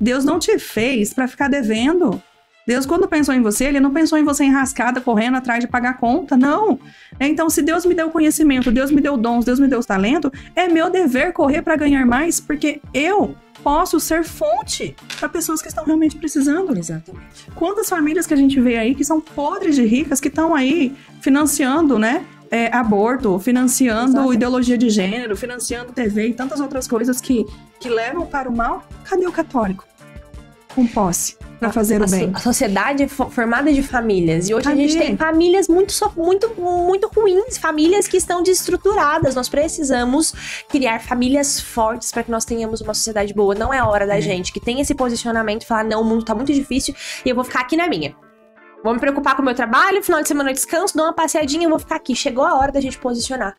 Deus não te fez para ficar devendo. Deus, quando pensou em você, ele não pensou em você enrascada, correndo atrás de pagar conta, não. Então, se Deus me deu conhecimento, Deus me deu dons, Deus me deu talento, é meu dever correr para ganhar mais, porque eu posso ser fonte para pessoas que estão realmente precisando. Exatamente. Quantas famílias que a gente vê aí que são podres de ricas, que estão aí financiando, né? Aborto, financiando ideologia de gênero, financiando TV e tantas outras coisas que levam para o mal. Cadê o católico? Com posse. Pra fazer o bem. A sociedade é formada de famílias. E hoje a gente tem famílias muito ruins, famílias que estão desestruturadas. Nós precisamos criar famílias fortes para que nós tenhamos uma sociedade boa. Não é a hora da gente que tem esse posicionamento e falar, não, o mundo tá muito difícil e eu vou ficar aqui na minha. Vou me preocupar com o meu trabalho, final de semana eu descanso, dou uma passeadinha e vou ficar aqui. Chegou a hora da gente posicionar.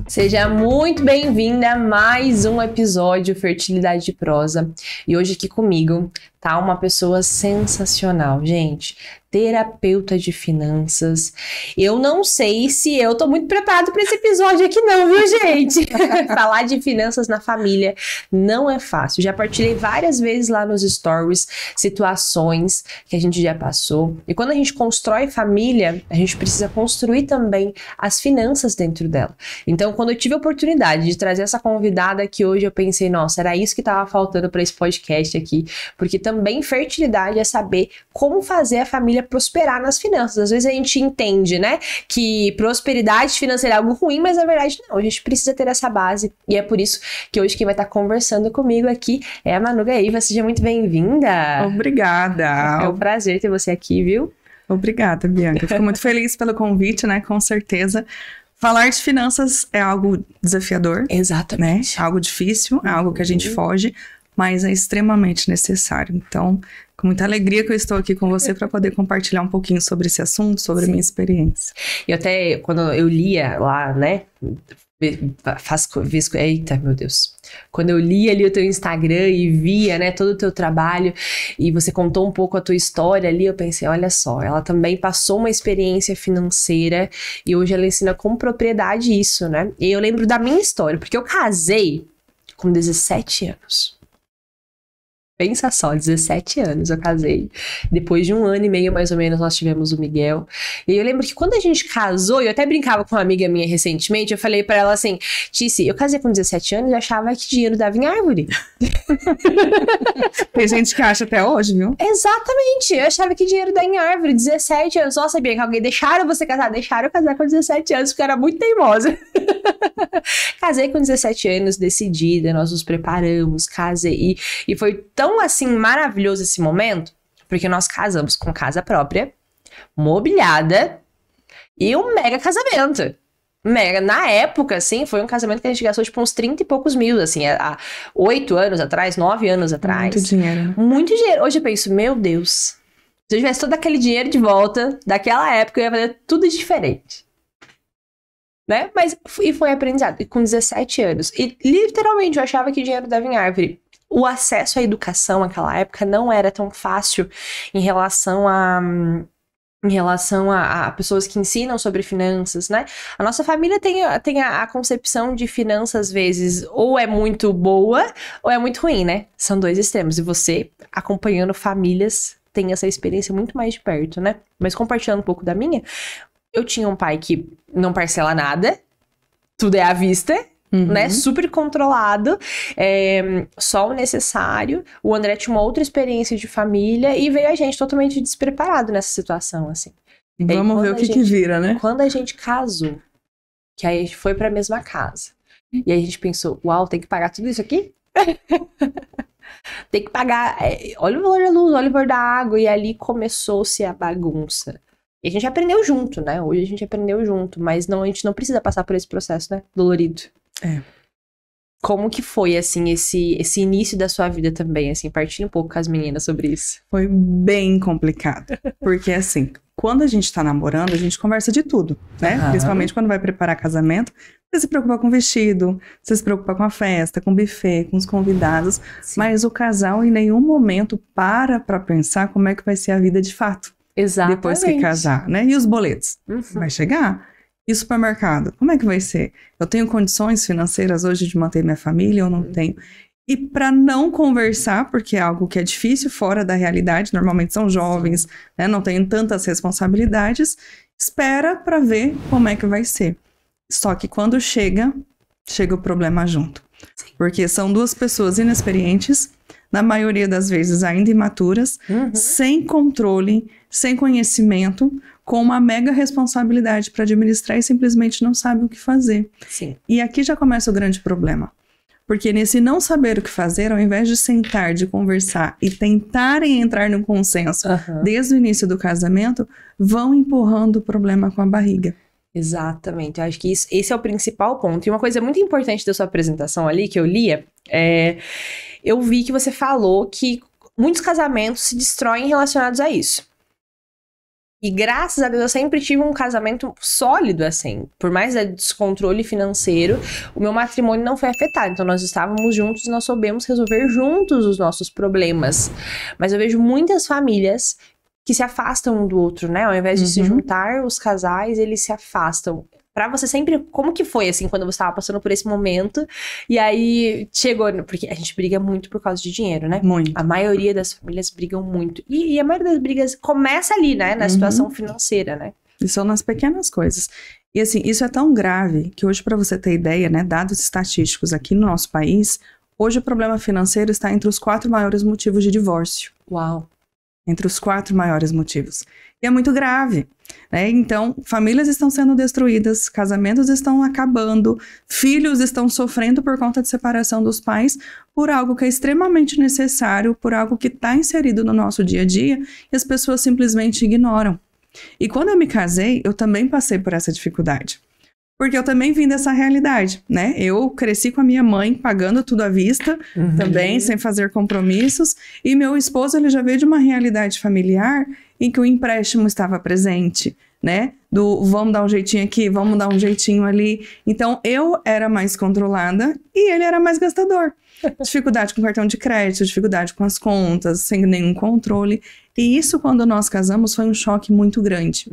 Seja muito bem-vinda a mais um episódio Fertilidade de Prosa. E hoje aqui comigo tá uma pessoa sensacional, gente. Terapeuta de finanças. Eu não sei se eu tô muito preparado para esse episódio aqui não, viu, gente? Falar de finanças na família não é fácil. Já partilhei várias vezes lá nos stories situações que a gente já passou. E quando a gente constrói família, a gente precisa construir também as finanças dentro dela. Então, quando eu tive a oportunidade de trazer essa convidada aqui hoje, eu pensei, nossa, era isso que tava faltando para esse podcast aqui. Porque também fertilidade é saber como fazer a família prosperar nas finanças. Às vezes a gente entende, né, que prosperidade financeira é algo ruim, mas na verdade não, a gente precisa ter essa base. E é por isso que hoje quem vai estar conversando comigo aqui é a Manu Gaíva. Seja muito bem-vinda. Obrigada. É um prazer ter você aqui, viu? Obrigada, Bianca. Fico muito feliz pelo convite, né, com certeza. Falar de finanças é algo desafiador. Exatamente. Né? Algo difícil, é algo que a gente foge, mas é extremamente necessário. Então, com muita alegria que eu estou aqui com você para poder compartilhar um pouquinho sobre esse assunto, sobre a minha experiência. E até quando eu lia lá, né, eita, meu Deus. Quando eu li ali o teu Instagram e via, né, todo o teu trabalho e você contou um pouco a tua história ali, eu pensei, olha só, ela também passou uma experiência financeira e hoje ela ensina com propriedade isso, né? E eu lembro da minha história, porque eu casei com 17 anos. Pensa só, 17 anos eu casei. Depois de 1 ano e meio, mais ou menos, nós tivemos o Miguel. E eu lembro que quando a gente casou, eu até brincava com uma amiga minha recentemente, eu falei pra ela assim, Tice, eu casei com 17 anos e achava que dinheiro dava em árvore. Tem gente que acha até hoje, viu? Exatamente, eu achava que dinheiro dá em árvore, 17 anos. Nossa, Bianca, alguém deixaram você casar? Deixaram eu casar com 17 anos, porque eu era muito teimosa. Casei com 17 anos, decidida, nós nos preparamos, casei. E foi tão, assim, maravilhoso esse momento, porque nós casamos com casa própria, mobiliada e um mega casamento. Mega. Na época, assim, foi um casamento que a gente gastou, tipo, uns 30 e poucos mil, assim, há 8 anos atrás, 9 anos atrás. Muito dinheiro, né? Muito dinheiro. Hoje eu penso, meu Deus, se eu tivesse todo aquele dinheiro de volta, daquela época, eu ia fazer tudo diferente. Né? Mas, e foi aprendizado, e com 17 anos. E, literalmente, eu achava que dinheiro dava em árvore. O acesso à educação naquela época não era tão fácil em relação a pessoas que ensinam sobre finanças, né? A nossa família tem a concepção de finanças, às vezes, ou é muito boa ou é muito ruim, né? São dois extremos. E você, acompanhando famílias, tem essa experiência muito mais de perto, né? Mas compartilhando um pouco da minha, eu tinha um pai que não parcela nada, tudo é à vista, né? Super controlado, só o necessário. O André tinha uma outra experiência de família e veio a gente totalmente despreparado nessa situação, assim. Vamos ver o que vira, né? Quando a gente casou, que aí a gente foi pra mesma casa, e aí a gente pensou, uau, tem que pagar tudo isso aqui? Tem que pagar, olha o valor da luz, olha o valor da água, e ali começou-se a bagunça. E a gente aprendeu junto, né? Hoje a gente aprendeu junto, mas não, a gente não precisa passar por esse processo, né? Dolorido. Como que foi, assim, esse início da sua vida também, assim? Partilha um pouco com as meninas sobre isso. Foi bem complicado. Porque, assim, quando a gente tá namorando, a gente conversa de tudo, né? Principalmente quando vai preparar casamento. Você se preocupa com o vestido, você se preocupa com a festa, com o buffet, com os convidados. Sim. Mas o casal, em nenhum momento, para pra pensar como é que vai ser a vida de fato. Exatamente. Depois que casar, né? E os boletos? Vai chegar? E supermercado, como é que vai ser? Eu tenho condições financeiras hoje de manter minha família ou não tenho? E para não conversar, porque é algo que é difícil, fora da realidade, normalmente são jovens, né, não têm tantas responsabilidades, espera para ver como é que vai ser. Só que quando chega o problema junto. Porque são duas pessoas inexperientes, na maioria das vezes ainda imaturas, sem controle, sem conhecimento, com uma mega responsabilidade para administrar e simplesmente não sabem o que fazer. Sim. E aqui já começa o grande problema. Porque nesse não saber o que fazer, ao invés de sentar, de conversar e tentarem entrar no consenso desde o início do casamento, vão empurrando o problema com a barriga. Exatamente, eu acho que esse é o principal ponto. E uma coisa muito importante da sua apresentação ali, que eu lia, eu vi que você falou que muitos casamentos se destroem relacionados a isso. E graças a Deus eu sempre tive um casamento sólido, assim. Por mais descontrole financeiro, o meu matrimônio não foi afetado. Então nós estávamos juntos e nós soubemos resolver juntos os nossos problemas. Mas eu vejo muitas famílias que se afastam um do outro, né? Ao invés de se juntar, os casais, eles se afastam. Pra você sempre, como que foi, assim, quando você estava passando por esse momento? E aí, chegou, porque a gente briga muito por causa de dinheiro, né? Muito. A maioria das famílias brigam muito. E a maioria das brigas começa ali, né? Na situação financeira, né? E são nas pequenas coisas. E assim, isso é tão grave que hoje, para você ter ideia, né? Dados estatísticos aqui no nosso país, hoje o problema financeiro está entre os 4 maiores motivos de divórcio. Uau! Entre os 4 maiores motivos. E é muito grave, né? Então, famílias estão sendo destruídas, casamentos estão acabando, filhos estão sofrendo por conta de separação dos pais, por algo que é extremamente necessário, por algo que está inserido no nosso dia a dia, e as pessoas simplesmente ignoram. E quando eu me casei, eu também passei por essa dificuldade. Porque eu também vim dessa realidade, né? Eu cresci com a minha mãe pagando tudo à vista, também, sem fazer compromissos. E meu esposo, ele já veio de uma realidade familiar em que o empréstimo estava presente, né? Do vamos dar um jeitinho aqui, vamos dar um jeitinho ali. Então, eu era mais controlada e ele era mais gastador. Dificuldade com cartão de crédito, dificuldade com as contas, sem nenhum controle. E isso, quando nós casamos, foi um choque muito grande.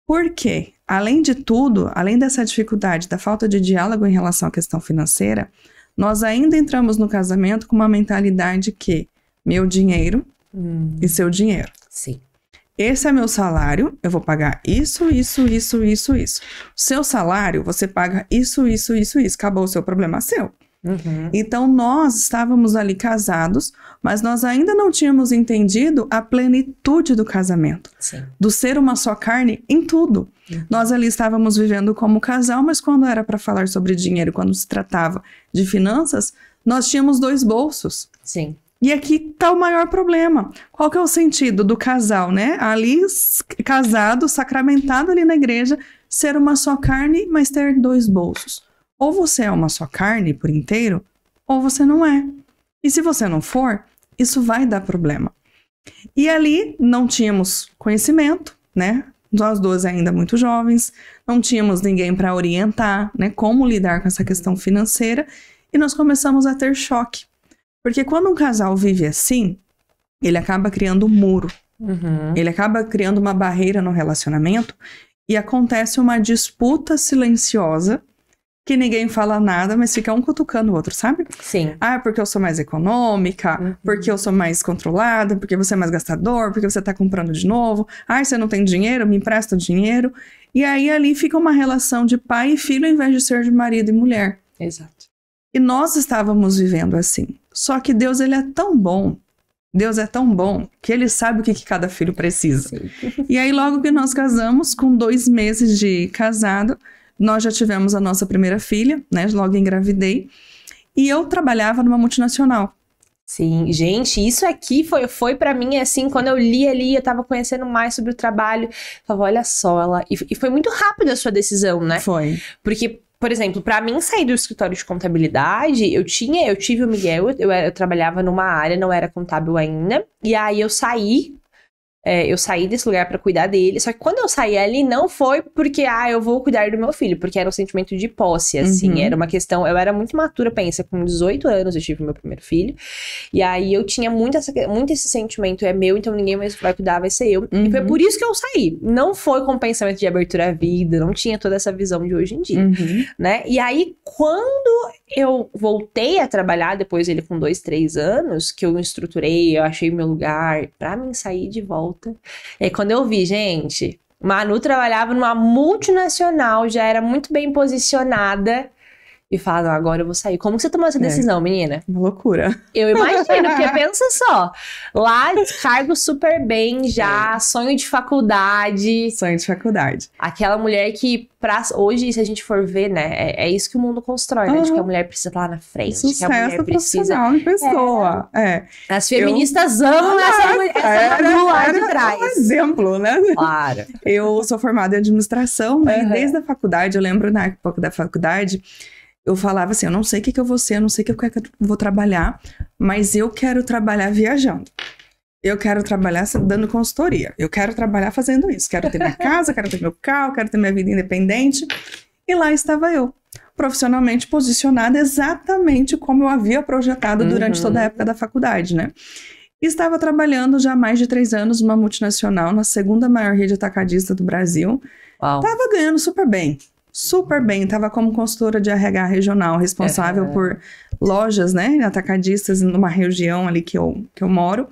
Por quê? Além de tudo, além dessa dificuldade, da falta de diálogo em relação à questão financeira, nós ainda entramos no casamento com uma mentalidade que meu dinheiro e seu dinheiro. Sim. Esse é meu salário, eu vou pagar isso. Seu salário, você paga isso. Acabou o seu problema, seu. Então, nós estávamos ali casados, mas nós ainda não tínhamos entendido a plenitude do casamento. Sim. Do ser uma só carne em tudo. Nós ali estávamos vivendo como casal, mas quando era para falar sobre dinheiro, quando se tratava de finanças, nós tínhamos 2 bolsos. Sim. E aqui está o maior problema. Qual que é o sentido do casal, né? Ali, casado, sacramentado ali na igreja, ser uma só carne, mas ter 2 bolsos. Ou você é uma só carne por inteiro, ou você não é. E se você não for, isso vai dar problema. E ali não tínhamos conhecimento, né? Nós 2 ainda muito jovens, não tínhamos ninguém para orientar, né? Como lidar com essa questão financeira. E nós começamos a ter choque. Porque quando um casal vive assim, ele acaba criando um muro. Ele acaba criando uma barreira no relacionamento e acontece uma disputa silenciosa que ninguém fala nada, mas fica um cutucando o outro, sabe? Sim. Ah, porque eu sou mais econômica, porque eu sou mais controlada, porque você é mais gastador, porque você tá comprando de novo. Ah, você não tem dinheiro, me empresta o dinheiro. E aí ali fica uma relação de pai e filho ao invés de ser de marido e mulher. Exato. E nós estávamos vivendo assim. Só que Deus, ele é tão bom. Deus é tão bom que ele sabe o que cada filho precisa. Sim. E aí logo que nós casamos, com 2 meses de casado, nós já tivemos a nossa primeira filha, né? Logo engravidei. E eu trabalhava numa multinacional. Sim, gente, isso aqui foi para mim, assim, quando eu li ali, eu tava conhecendo mais sobre o trabalho. Eu falava, olha só, e foi muito rápido a sua decisão, né? Foi. Porque, por exemplo, para mim sair do escritório de contabilidade, eu tive o Miguel, eu trabalhava numa área, não era contábil ainda. E aí eu saí eu saí desse lugar pra cuidar dele. Só que quando eu saí ali, não foi porque, eu vou cuidar do meu filho. Porque era um sentimento de posse, assim. Era uma questão... Eu era muito matura, pensa. Com 18 anos eu tive meu primeiro filho. E aí eu tinha muito esse sentimento. É meu, então ninguém mais vai cuidar, vai ser eu. E foi por isso que eu saí. Não foi com pensamento de abertura à vida. Não tinha toda essa visão de hoje em dia. Né? E aí, quando eu voltei a trabalhar, depois ele com 2, 3 anos, que eu me estruturei, eu achei meu lugar, pra mim sair de volta. E aí, quando eu vi, gente, Manu trabalhava numa multinacional, já era muito bem posicionada, e falava, agora eu vou sair. Como que você tomou essa decisão, menina? Uma loucura. Eu imagino, porque pensa só, lá cargo super bem já, sonho de faculdade. Sonho de faculdade. Aquela mulher que, hoje, se a gente for ver, né, é isso que o mundo constrói, né? De que a mulher precisa estar lá na frente, Sucesso que a mulher precisa... profissional de pessoa. As feministas amam essa Manu lá de trás. Um exemplo, né? Claro. Eu sou formada em administração, né? E desde a faculdade, eu lembro na época da faculdade, eu falava assim, eu não sei o que eu vou ser, eu não sei o que eu vou trabalhar, mas eu quero trabalhar viajando. Eu quero trabalhar dando consultoria. Eu quero trabalhar fazendo isso. Quero ter minha casa, quero ter meu carro, quero ter minha vida independente. E lá estava eu, profissionalmente posicionada exatamente como eu havia projetado durante toda a época da faculdade, né? Estava trabalhando já há mais de 3 anos numa multinacional, na segunda maior rede atacadista do Brasil. Estava ganhando super bem. Super bem, estava como consultora de RH regional, responsável por lojas, né, atacadistas numa região ali que eu moro.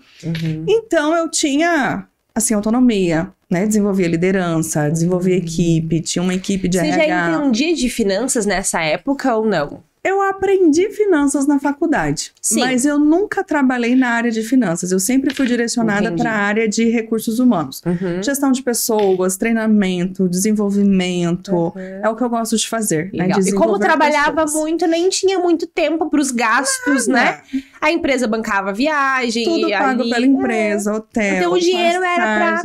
Então, eu tinha, assim, autonomia, né, desenvolvia liderança, desenvolvia equipe, tinha uma equipe de RH. Você já entendia de finanças nessa época ou não? Eu aprendi finanças na faculdade, mas eu nunca trabalhei na área de finanças. Eu sempre fui direcionada para a área de recursos humanos. Gestão de pessoas, treinamento, desenvolvimento. É o que eu gosto de fazer. Né? E como trabalhava muito, nem tinha muito tempo para os gastos, né? A empresa bancava viagem. Tudo pago pela empresa, hotel, então o dinheiro era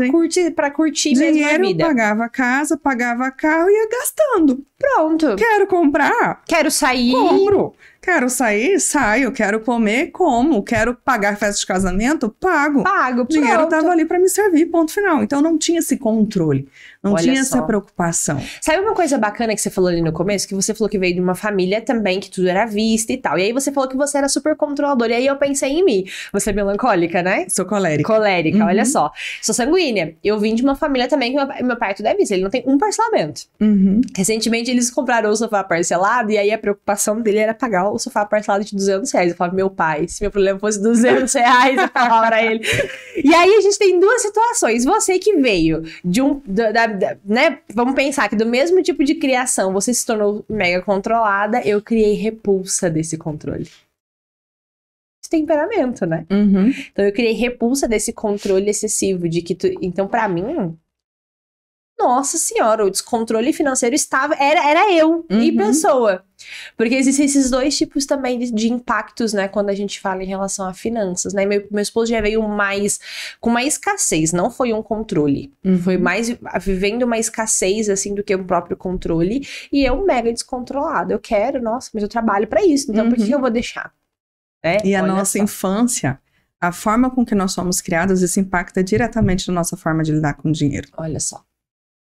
para curtir mesmo a vida. Dinheiro, pagava casa, pagava carro e ia gastando. Pronto. Quero comprar? Quero sair? Compro. Quero sair? Saio. Quero comer? Como. Quero pagar festa de casamento? Pago. Pago, o dinheiro estava ali para me servir, ponto final. Então, não tinha esse controle. Não tinha essa preocupação. Sabe uma coisa bacana que você falou ali no começo? Que você falou que veio de uma família também, que tudo era vista e tal. E aí você falou que você era super controladora. E aí eu pensei em mim. Você é melancólica, né? Sou colérica. Colérica, olha só. Sou sanguínea. Eu vim de uma família também que meu pai tudo é visto. Ele não tem um parcelamento. Recentemente eles compraram o sofá parcelado e aí a preocupação dele era pagar o sofá parcelado de R$200. Eu falava, meu pai, se meu problema fosse R$200, eu falava pra ele. E aí a gente tem 2 situações. Você que veio de né? Vamos pensar que do mesmo tipo de criação você se tornou mega controlada, eu criei repulsa desse controle. De temperamento, né? Então eu criei repulsa desse controle excessivo de que então pra mim, nossa senhora, o descontrole financeiro era eu e pessoa. Porque existem esses 2 tipos também de impactos, né, quando a gente fala em relação a finanças, né? Meu esposo já veio com uma escassez, não foi um controle. Foi mais vivendo uma escassez, assim, do que um próprio controle. E eu mega descontrolada. Eu quero, nossa, mas eu trabalho pra isso, então por que eu vou deixar? E a nossa infância, a forma com que nós somos criados, isso impacta diretamente na nossa forma de lidar com o dinheiro. Olha só.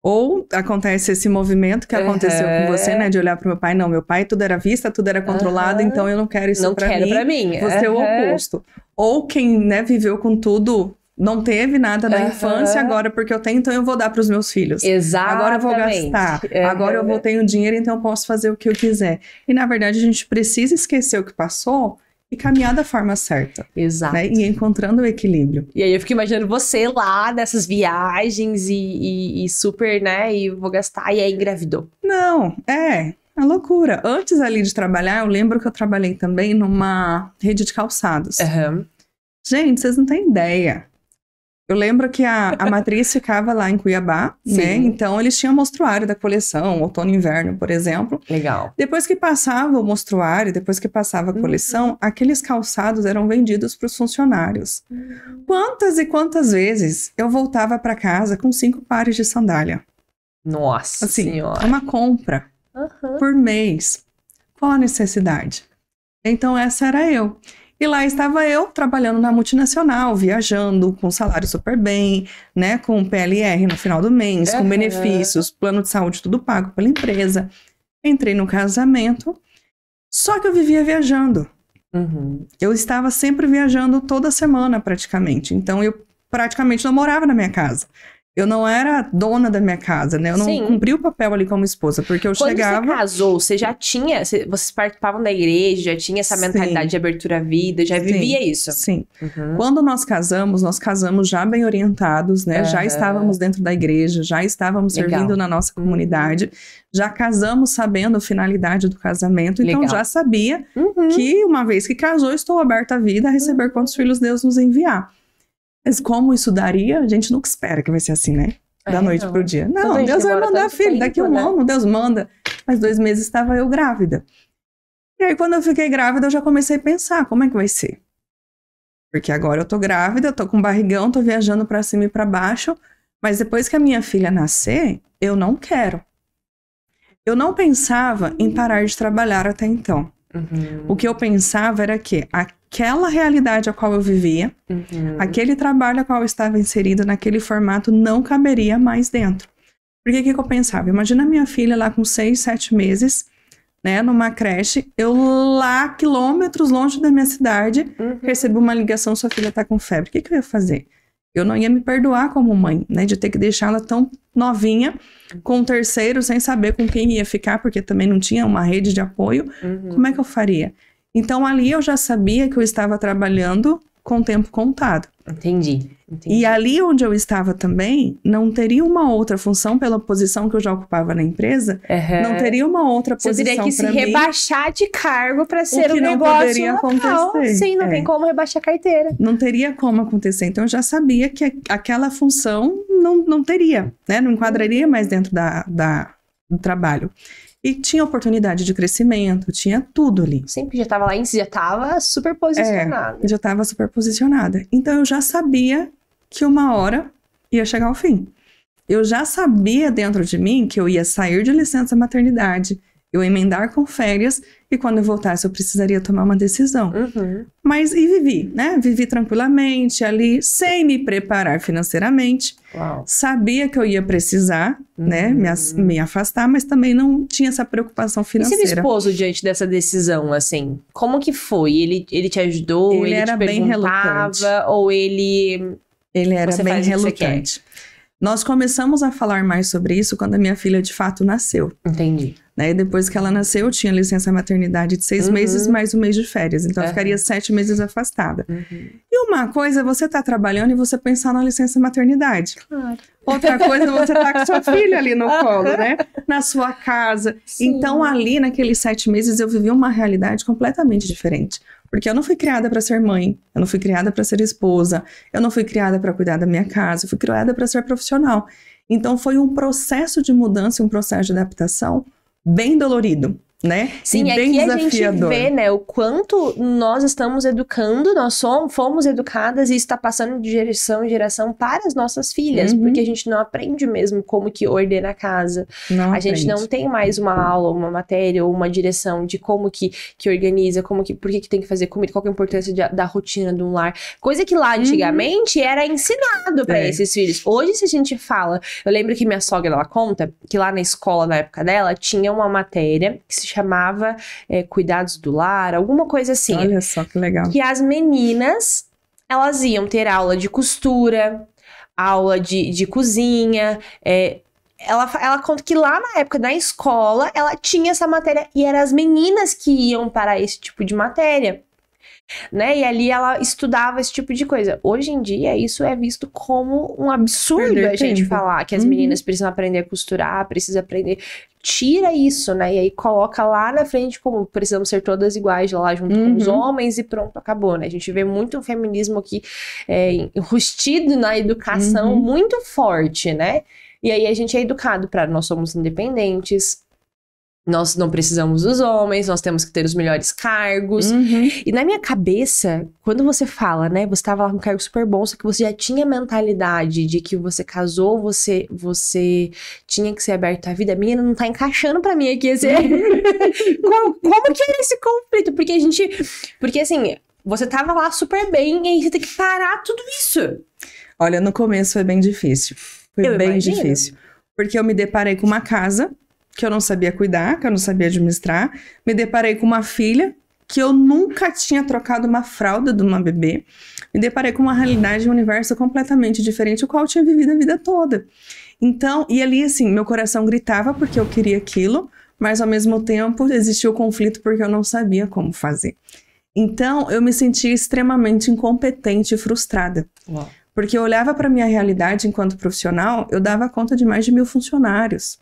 Ou acontece esse movimento que aconteceu com você, né? De olhar pro meu pai. Não, meu pai tudo era vista, tudo era controlado, então eu não quero isso pra mim. Você é o oposto. Ou quem, né, viveu com tudo, não teve nada na infância, agora porque eu tenho, então eu vou dar pros meus filhos. Exatamente. Agora eu vou gastar. Agora eu tenho dinheiro, então eu posso fazer o que eu quiser. E na verdade a gente precisa esquecer o que passou e caminhar da forma certa. Exato. Né? E encontrando o equilíbrio. E aí eu fico imaginando você lá, dessas viagens e super, né? E vou gastar, e aí engravidou. Não, é loucura. Antes ali de trabalhar, eu lembro que eu trabalhei também numa rede de calçados. Gente, vocês não têm ideia. Eu lembro que a matriz ficava lá em Cuiabá, né? Então, eles tinham mostruário da coleção, outono e inverno, por exemplo. Legal. Depois que passava o mostruário, depois que passava a coleção, aqueles calçados eram vendidos para os funcionários. Quantas e quantas vezes eu voltava para casa com 5 pares de sandália? Nossa senhora. Uma compra por mês. Qual a necessidade? Então, essa era eu. E lá estava eu trabalhando na multinacional, viajando, com salário super bem, né? Com PLR no final do mês, com benefícios, plano de saúde, tudo pago pela empresa. Entrei no casamento, só que eu vivia viajando. Eu estava sempre viajando toda semana, praticamente. Então, eu praticamente não morava na minha casa. Eu não era dona da minha casa, né? Eu não cumpri o papel ali como esposa, porque eu chegava... Quando você casou, você já tinha... Vocês participavam da igreja, já tinha essa mentalidade de abertura à vida, já vivia isso? Sim. Quando nós casamos já bem orientados, né? Já estávamos dentro da igreja, já estávamos servindo na nossa comunidade, já casamos sabendo a finalidade do casamento, então já sabia que uma vez que casou, estou aberta à vida a receber quantos filhos Deus nos enviar. Mas como isso daria, a gente nunca espera que vai ser assim, né? Da noite pro dia. Não, Deus vai mandar filho, daqui um ano Deus manda. Mas 2 meses estava eu grávida. E aí, quando eu fiquei grávida, eu já comecei a pensar, como é que vai ser? Porque agora eu tô grávida, eu tô com barrigão, tô viajando pra cima e pra baixo, mas depois que a minha filha nascer, eu não quero. Eu não pensava em parar de trabalhar até então. O que eu pensava era que aquela realidade a qual eu vivia, aquele trabalho a qual eu estava inserido naquele formato não caberia mais dentro. Porque o que eu pensava? Imagina a minha filha lá com 6, 7 meses, né, numa creche, eu lá, quilômetros longe da minha cidade, recebo uma ligação, sua filha tá com febre. O que eu ia fazer? Eu não ia me perdoar como mãe, né, de ter que deixá-la tão novinha, com um terceiro, sem saber com quem ia ficar, porque também não tinha uma rede de apoio. Como é que eu faria? Então, ali eu já sabia que eu estava trabalhando com tempo contado. Entendi. E ali onde eu estava também, não teria uma outra função pela posição que eu já ocupava na empresa, não teria uma outra posição para mim. Você teria que se rebaixar de cargo para ser um negócio não poderia acontecer. Sim, não tem como rebaixar a carteira. Não teria como acontecer. Então, eu já sabia que aquela função não teria, né? Não enquadraria mais dentro do trabalho. E tinha oportunidade de crescimento, tinha tudo ali. Sempre já estava lá, já estava super posicionada. Já estava super posicionada. Então, eu já sabia que uma hora ia chegar ao fim. Eu já sabia dentro de mim que eu ia sair de licença maternidade, eu emendar com férias, e quando eu voltasse eu precisaria tomar uma decisão. Mas, e vivi, né? Vivi tranquilamente ali, sem me preparar financeiramente. Sabia que eu ia precisar, né? Me afastar, mas também não tinha essa preocupação financeira. E seu esposo, diante dessa decisão, assim, como que foi? Ele te ajudou? Ele era bem relutante. Ou ele era bem relutante. Nós começamos a falar mais sobre isso quando a minha filha de fato nasceu. Entendi. Né? Depois que ela nasceu, eu tinha licença maternidade de 6 meses mais 1 mês de férias. Então, eu ficaria 7 meses afastada. E uma coisa é você estar trabalhando e você pensar na licença maternidade. Claro. Outra coisa é você estar com sua filha ali no colo, né? Na sua casa. Sim. Então, ali naqueles 7 meses, eu vivi uma realidade completamente diferente. Porque eu não fui criada para ser mãe, eu não fui criada para ser esposa, eu não fui criada para cuidar da minha casa, eu fui criada para ser profissional. Então, foi um processo de mudança, um processo de adaptação bem dolorido, né? Sim, e bem aqui desafiador. A gente vê, né, o quanto nós estamos educando, fomos educadas e isso está passando de geração em geração para as nossas filhas, porque a gente não aprende mesmo como que ordena a casa. A gente não tem mais uma aula, uma matéria ou uma direção de como que organiza, por que tem que fazer comida, qual que é a importância da rotina de um lar. Coisa que lá antigamente era ensinado para esses filhos. Hoje, se a gente fala, eu lembro que minha sogra, ela conta que lá na escola, na época dela, tinha uma matéria que se chamava Cuidados do Lar, alguma coisa assim. Olha só que legal. Que as meninas, elas iam ter aula de costura, aula de cozinha. Ela conta que lá na época, na escola, ela tinha essa matéria e eram as meninas que iam para esse tipo de matéria. Né? E ali ela estudava esse tipo de coisa. Hoje em dia, isso é visto como um absurdo a gente falar que as meninas precisam aprender a costurar, precisam aprender. Tira isso, né? E aí coloca lá na frente como precisamos ser todas iguais lá junto com os homens e pronto, acabou, né? A gente vê muito o feminismo aqui enrustido na educação muito forte, né? E aí a gente é educado para nós somos independentes, nós não precisamos dos homens, nós temos que ter os melhores cargos. E na minha cabeça, quando você fala, né, você tava lá com um cargo super bom, só que você já tinha mentalidade de que você casou, você tinha que ser aberto à vida, a menina não tá encaixando pra mim aqui. Como que é esse conflito? Porque assim, Você tava lá super bem e aí você tem que parar tudo isso. Olha, no começo foi bem difícil. Foi bem difícil. Porque eu me deparei com uma casa que eu não sabia cuidar, que eu não sabia administrar. Me deparei com uma filha que eu nunca tinha trocado uma fralda de uma bebê. Me deparei com uma realidade, um universo completamente diferente, o qual eu tinha vivido a vida toda. Então, e ali assim, meu coração gritava porque eu queria aquilo, mas ao mesmo tempo existia o conflito porque eu não sabia como fazer. Então, eu me sentia extremamente incompetente e frustrada. Uau. Porque eu olhava para a minha realidade enquanto profissional, eu dava conta de mais de 1.000 funcionários.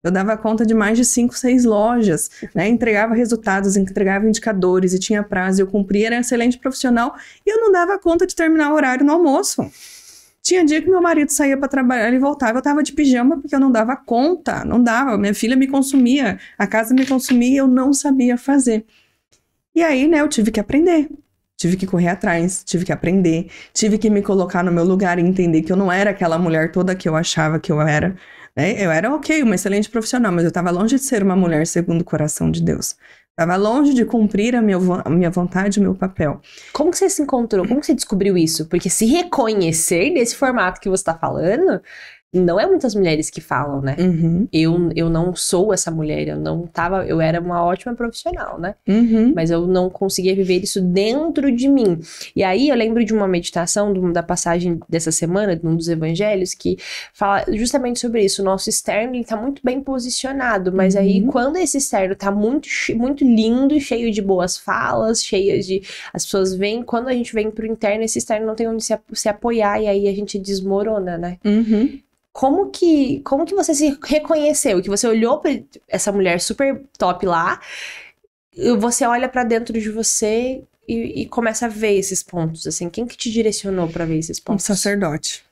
Eu dava conta de mais de 5, 6 lojas, né? Entregava resultados, entregava indicadores e tinha prazo, eu cumpria, era um excelente profissional e eu não dava conta de terminar o horário no almoço. Tinha dia que meu marido saía para trabalhar e voltava, eu tava de pijama porque eu não dava conta, não dava. Minha filha me consumia, a casa me consumia e eu não sabia fazer. E aí, né, eu tive que aprender. Tive que correr atrás, tive que aprender, tive que me colocar no meu lugar e entender que eu não era aquela mulher toda que eu achava que eu era. Né? Eu era, ok, uma excelente profissional, mas eu estava longe de ser uma mulher segundo o coração de Deus. Estava longe de cumprir a minha vontade, o meu papel. Como que você se encontrou? Como que você descobriu isso? Porque se reconhecer nesse formato que você está falando, não é muitas mulheres que falam, né? Uhum. Eu não sou essa mulher, eu era uma ótima profissional, né? Uhum. Mas eu não conseguia viver isso dentro de mim. E aí eu lembro de uma meditação, da passagem dessa semana, de um dos evangelhos, que fala justamente sobre isso. O nosso externo, ele tá muito bem posicionado, mas aí quando esse externo tá muito, muito lindo, cheio de boas falas, cheias de... As pessoas vêm, quando a gente vem pro interno, esse externo não tem onde se apoiar, e aí a gente desmorona, né? Uhum. Como que você se reconheceu? Que você olhou pra essa mulher super top lá, e você olha pra dentro de você e começa a ver esses pontos, assim. Quem que te direcionou pra ver esses pontos? Um sacerdote.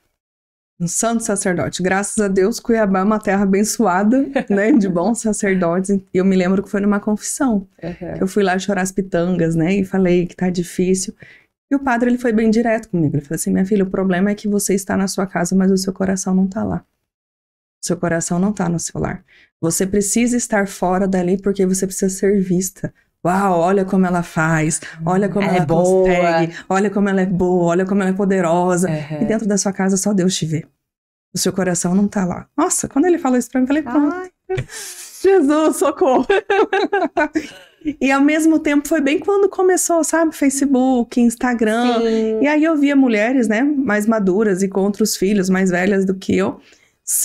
Um santo sacerdote. Graças a Deus, Cuiabá é uma terra abençoada, né? De bons sacerdotes. E eu me lembro que foi numa confissão. Uhum. Eu fui lá chorar as pitangas, né? E falei que tá difícil. E o padre, ele foi bem direto comigo. Ele falou assim, minha filha, o problema é que você está na sua casa, mas o seu coração não tá lá. O seu coração não tá no seu lar. Você precisa estar fora dali porque você precisa ser vista. Uau, olha como ela faz, olha como ela consegue, olha como ela é boa, olha como ela é poderosa. Uhum. E dentro da sua casa só Deus te vê. O seu coração não tá lá. Nossa, quando ele falou isso pra mim, eu falei, pronto. Jesus, socorro. E ao mesmo tempo foi bem quando começou, sabe, Facebook, Instagram. Sim. E aí eu via mulheres, né, mais maduras e com outros filhos mais velhas do que eu,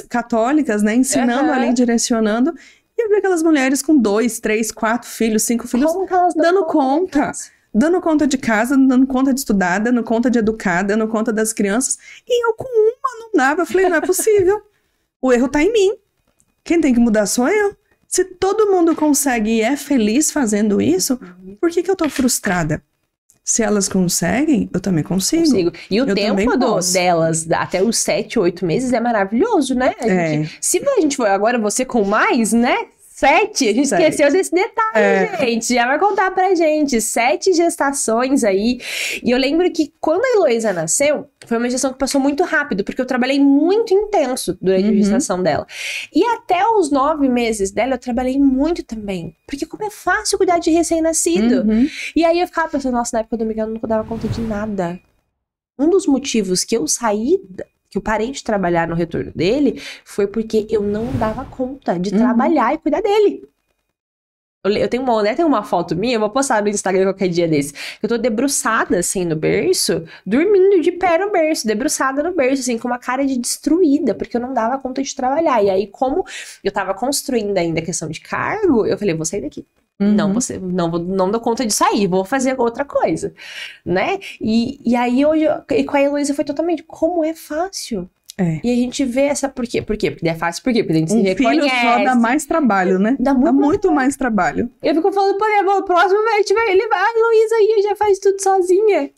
católicas, né, ensinando ali, direcionando. E eu vi aquelas mulheres com 2, 3, 4 filhos, 5 filhos, dando conta. Dando conta de casa, dando conta de estudar, dando conta de educar, dando conta das crianças. E eu com uma não dava. Eu falei, não é possível. O erro tá em mim. Quem tem que mudar sou eu. Se todo mundo consegue e é feliz fazendo isso, por que eu tô frustrada? Se elas conseguem, eu também consigo. E o tempo delas, até os 7, 8 meses, é maravilhoso, né? Se a gente for agora, você com mais, né? 7, a gente esqueceu desse detalhe, gente. Já vai contar pra gente. 7 gestações aí. E eu lembro que quando a Heloísa nasceu, foi uma gestação que passou muito rápido, porque eu trabalhei muito intenso durante a gestação dela. E até os 9 meses dela, eu trabalhei muito também. Porque como é fácil cuidar de recém-nascido. E aí eu ficava pensando, nossa, na época do Miguel eu não dava conta de nada. Um dos motivos que eu saí... que eu parei de trabalhar no retorno dele, foi porque eu não dava conta de trabalhar e cuidar dele. Eu tenho uma foto minha, eu vou postar no Instagram qualquer dia desse. Eu tô debruçada, assim, no berço, dormindo de pé no berço, debruçada no berço, assim, com uma cara de destruída, porque eu não dava conta de trabalhar. E aí, como eu tava construindo ainda a questão de cargo, eu falei, vou sair daqui. Não dou conta de sair, vou fazer outra coisa, né? E aí hoje, com a Heloísa foi totalmente, como é fácil. E a gente vê essa, por quê? Porque é fácil, por quê? Porque a gente se reconhece. Filho só dá mais trabalho, né? Dá muito mais trabalho. Eu fico falando, pô, o próximo a Heloísa aí já faz tudo sozinha.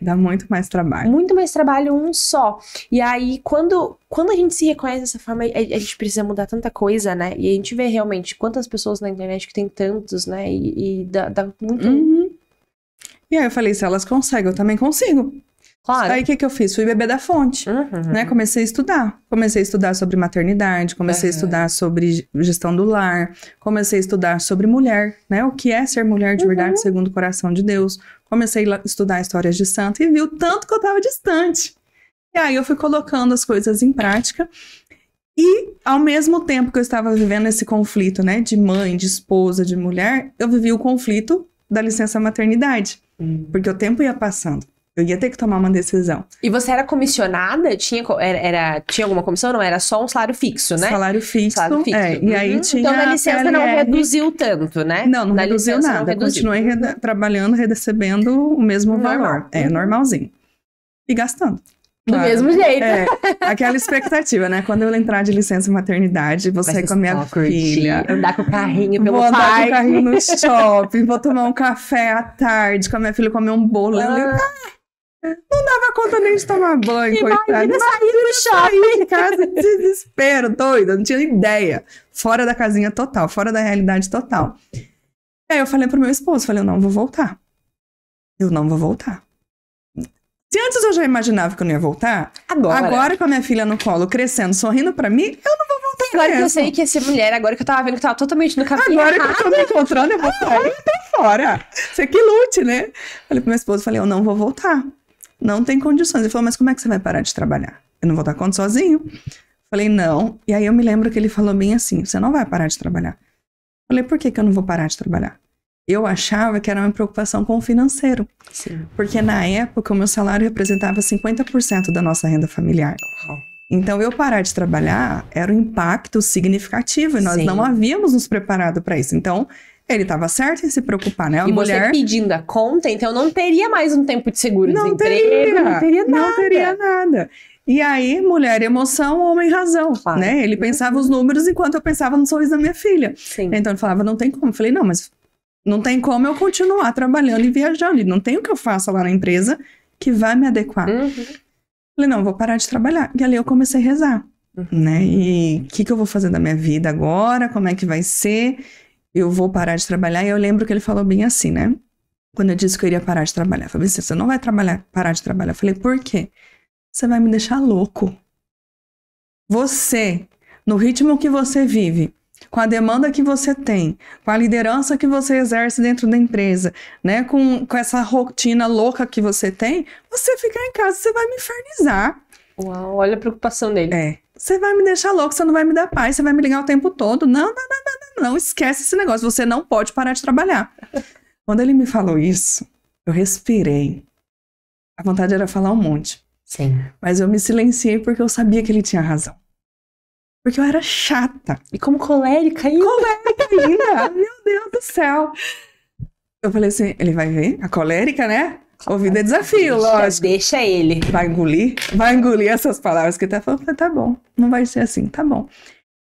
Dá muito mais trabalho. Muito mais trabalho, um só. E aí, quando a gente se reconhece dessa forma, a gente precisa mudar tanta coisa, né? E a gente vê realmente quantas pessoas na internet que tem tantos, né? E dá muito... E aí eu falei, se elas conseguem, eu também consigo. Claro. Aí o que eu fiz? Fui beber da fonte, né? Comecei a estudar sobre maternidade, comecei a estudar sobre gestão do lar, comecei a estudar sobre mulher, né? O que é ser mulher de verdade segundo o coração de Deus. Comecei a estudar histórias de santo e vi o tanto que eu estava distante. E aí eu fui colocando as coisas em prática e ao mesmo tempo que eu estava vivendo esse conflito, né? De mãe, de esposa, de mulher, eu vivi o conflito da licença maternidade, porque o tempo ia passando. Eu ia ter que tomar uma decisão. E você era comissionada? Tinha alguma comissão? Não, era só um salário fixo, né? Salário fixo. E aí tinha então, na licença PLR. não reduziu tanto, né? Não na reduziu licença, nada. não reduziu. Continuei recebendo o mesmo valor. Normalzinho. E gastando. Do mesmo jeito. Aquela expectativa, né? Quando eu entrar de licença maternidade, vou sair com a minha filha. Andar com o carrinho pelo Vou andar parque. com o carrinho no shopping, vou tomar um café à tarde com a minha filha, comer um bolo. Não dava conta nem de tomar banho, coitada. Imagina sair do shopping. Sair de casa, desespero, doida, não tinha ideia. Fora da casinha total, fora da realidade total. Aí eu falei pro meu esposo, eu não vou voltar. Eu não vou voltar. Se antes eu já imaginava que eu não ia voltar, agora com a minha filha no colo, crescendo, sorrindo pra mim, eu não vou voltar Agora que mesmo. eu sei que essa mulher, agora que eu tava vendo que tava totalmente no caminho Agora errado. que eu tô me encontrando, eu vou sair pra fora. Você que lute, né? Falei pro meu esposo, eu não vou voltar. Não tem condições. Ele falou, mas como é que você vai parar de trabalhar? Eu não vou dar conta sozinho. Falei, não. E aí eu me lembro que ele falou bem assim, você não vai parar de trabalhar. Falei, por que eu não vou parar de trabalhar? Eu achava que era uma preocupação com o financeiro. Sim. Porque na época o meu salário representava 50% da nossa renda familiar. Então eu parar de trabalhar era um impacto significativo e nós não havíamos nos preparado para isso. Então ele estava certo em se preocupar, né? Você pedindo a conta, então não teria mais um tempo de seguro-desemprego. Não teria nada. E aí, mulher emoção, homem razão, né? Ele pensava os números enquanto eu pensava no sorriso da minha filha. Sim. Então ele falava, não tem como. Eu falei, não, mas não tem como eu continuar trabalhando e viajando. E não tem o que eu faça lá na empresa que vai me adequar. Falei, não, vou parar de trabalhar. E ali eu comecei a rezar, né? E o que eu vou fazer da minha vida agora? Como é que vai ser? Eu vou parar de trabalhar. E eu lembro que ele falou bem assim, né? Quando eu disse que eu iria parar de trabalhar. Eu falei assim, você não vai parar de trabalhar. Eu falei, por quê? Você vai me deixar louco. Você, no ritmo que você vive, com a demanda que você tem, com a liderança que você exerce dentro da empresa, né? Com essa rotina louca que você tem, você ficar em casa, você vai me infernizar. Uau, olha a preocupação dele. Você vai me deixar louco, você não vai me dar paz, você vai me ligar o tempo todo. Não, esquece esse negócio, você não pode parar de trabalhar. Quando ele me falou isso, eu respirei. A vontade era falar um monte. Sim. Mas eu me silenciei porque eu sabia que ele tinha razão. Porque eu era chata. E como colérica ainda. Meu Deus do céu. Eu falei assim, ele vai ver? A colérica, né? O vida é desafio, lógico. Deixa ele. Vai engolir essas palavras que ele tá falando. Tá bom, não vai ser assim, tá bom.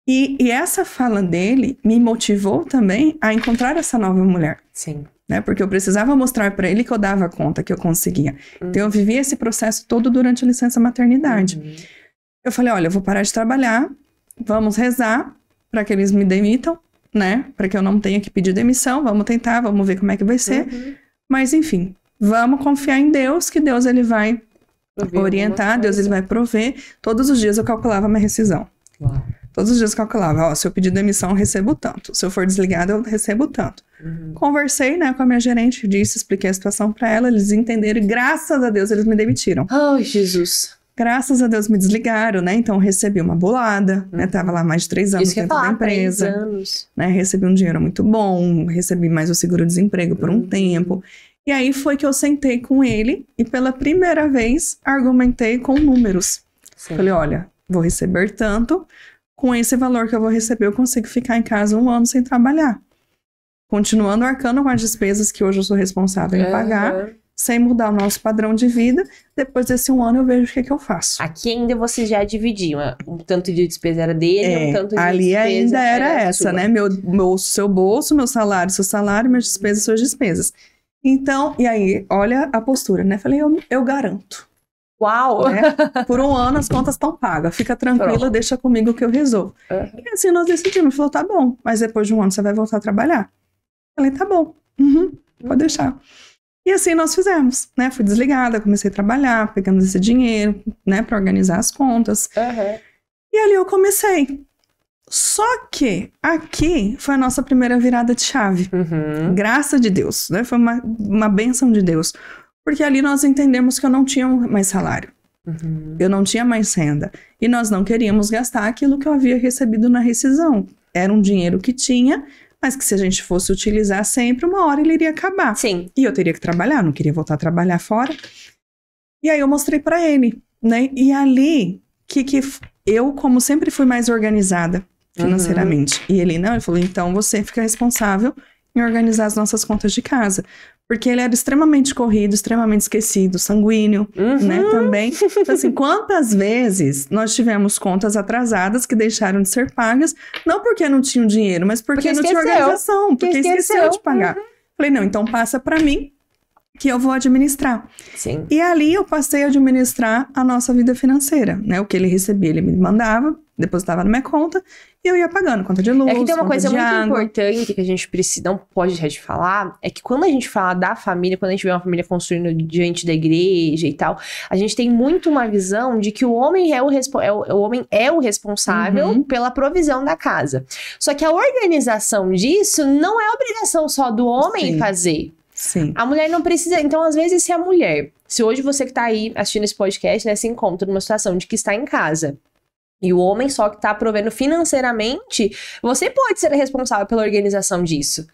E essa fala dele me motivou também a encontrar essa nova mulher. Sim. Né? Porque eu precisava mostrar para ele que eu dava conta, que eu conseguia. Então eu vivi esse processo todo durante a licença maternidade. Eu falei, olha, eu vou parar de trabalhar, vamos rezar para que eles me demitam, né? Para que eu não tenha que pedir demissão, vamos tentar, vamos ver como é que vai ser. Mas enfim, vamos confiar em Deus, que Deus ele vai orientar, Deus ele vai prover. Todos os dias eu calculava a minha rescisão. Uau. Todos os dias eu calculava, se eu pedir demissão, eu recebo tanto. Se eu for desligada, eu recebo tanto. Conversei, né, com a minha gerente, expliquei a situação para ela, eles entenderam e graças a Deus eles me demitiram. Ai, Jesus. Graças a Deus me desligaram, né, então eu recebi uma bolada, né, tava lá mais de 3 anos dentro da empresa. 3 anos. Né, recebi um dinheiro muito bom, recebi mais o seguro-desemprego por um tempo. E aí foi que eu sentei com ele e pela primeira vez argumentei com números. Sim. Falei, olha, vou receber tanto, com esse valor que eu vou receber eu consigo ficar em casa 1 ano sem trabalhar. Continuando arcando com as despesas que hoje eu sou responsável em pagar, sem mudar o nosso padrão de vida. Depois desse 1 ano eu vejo o que eu faço. Aqui ainda você já dividiu, um tanto de despesa era dele, um tanto de ali despesa ainda era essa, sua. né? Seu bolso, meu salário, seu salário, minhas despesas, suas despesas. Então, e aí, olha a postura, né? Falei, eu garanto. Uau! Né? Por 1 ano as contas estão pagas. Fica tranquila, deixa comigo que eu resolvo. E assim nós decidimos. Ele falou, tá bom, mas depois de 1 ano você vai voltar a trabalhar. Falei, tá bom. Pode deixar. E assim nós fizemos, né? Fui desligada, comecei a trabalhar, pegamos esse dinheiro, né, para organizar as contas. E ali eu comecei. Só que aqui foi a nossa primeira virada de chave. Graças de Deus, né? Foi uma bênção de Deus. Porque ali nós entendemos que eu não tinha mais salário. Eu não tinha mais renda. E nós não queríamos gastar aquilo que eu havia recebido na rescisão. Era um dinheiro que tinha, mas que se a gente fosse utilizar sempre, uma hora ele iria acabar. Sim. E eu teria que trabalhar, não queria voltar a trabalhar fora. E aí eu mostrei pra ele, né? E ali, que eu, como sempre fui mais organizada financeiramente. E ele não, ele falou, então você fica responsável em organizar as nossas contas de casa. Porque ele era extremamente corrido, extremamente esquecido, sanguíneo, né, também. Então, assim, quantas vezes nós tivemos contas atrasadas que deixaram de ser pagas, não porque não tinham dinheiro, mas porque não tinha organização, porque esqueceu de pagar. Falei, não, então passa pra mim, que eu vou administrar. Sim. E ali eu passei a administrar a nossa vida financeira, né, o que ele recebia, ele me mandava, depositava na minha conta, e eu ia pagando conta de luz, É que tem uma coisa muito água. importante que a gente precisa, não pode deixar de falar, é que quando a gente fala da família, quando a gente vê uma família construindo diante da igreja e tal, a gente tem muito uma visão de que o homem é o responsável pela provisão da casa. Só que a organização disso não é obrigação só do homem fazer. Sim. A mulher não precisa. Então, às vezes, se hoje você que tá aí assistindo esse podcast, né, se encontra numa situação de que está em casa e o homem só que tá provendo financeiramente, você pode ser responsável pela organização disso,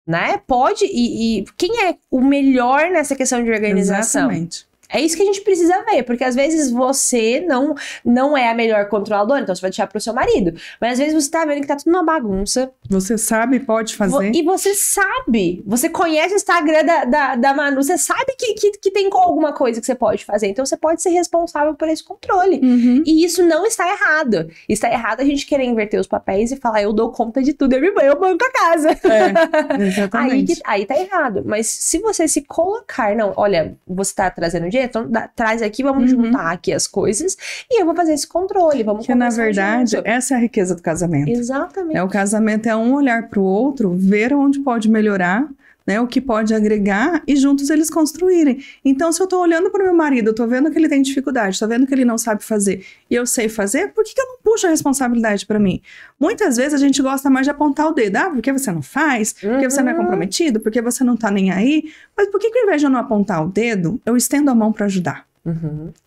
né? Pode, e quem é o melhor nessa questão de organização? Exatamente. É isso que a gente precisa ver, porque às vezes você não é a melhor controladora, então você vai deixar pro seu marido. Mas às vezes você tá vendo que tá tudo uma bagunça. Você sabe, pode fazer. E você sabe, você conhece o Instagram da Manu, você sabe que tem alguma coisa que você pode fazer. Então você pode ser responsável por esse controle. E isso não está errado. Está errado a gente querer inverter os papéis e falar, eu dou conta de tudo, eu banco a casa. Exatamente. Aí tá errado. Mas se você se colocar, não, olha, você tá trazendo dinheiro, então traz aqui, vamos juntar aqui as coisas e eu vou fazer esse controle, vamos que na verdade, junto. Essa é a riqueza do casamento. Exatamente. O casamento é um olhar para o outro, ver onde pode melhorar, né, o que pode agregar e juntos eles construírem. Então, se eu tô olhando para o meu marido, eu tô vendo que ele tem dificuldade, tô vendo que ele não sabe fazer e eu sei fazer, por que eu não puxo a responsabilidade para mim? Muitas vezes a gente gosta mais de apontar o dedo. Ah, porque você não faz? Porque você não é comprometido? Porque você não tá nem aí? Mas por que ao invés de eu não apontar o dedo, eu estendo a mão para ajudar?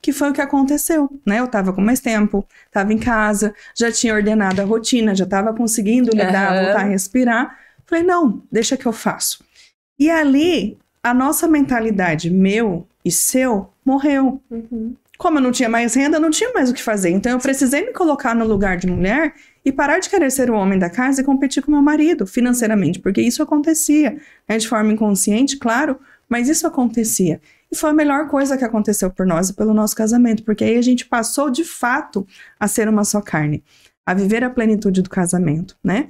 Que foi o que aconteceu, né? Eu tava com mais tempo, tava em casa, já tinha ordenado a rotina, já tava conseguindo lidar, voltar a respirar. Falei, não, deixa que eu faço. E ali, a nossa mentalidade, meu e seu, morreu. Como eu não tinha mais renda, eu não tinha mais o que fazer. Então, eu precisei me colocar no lugar de mulher e parar de querer ser o homem da casa e competir com meu marido financeiramente. Porque isso acontecia, né? De forma inconsciente, claro, mas isso acontecia. E foi a melhor coisa que aconteceu por nós e pelo nosso casamento. Porque aí a gente passou, de fato, a ser uma só carne. A viver a plenitude do casamento, né?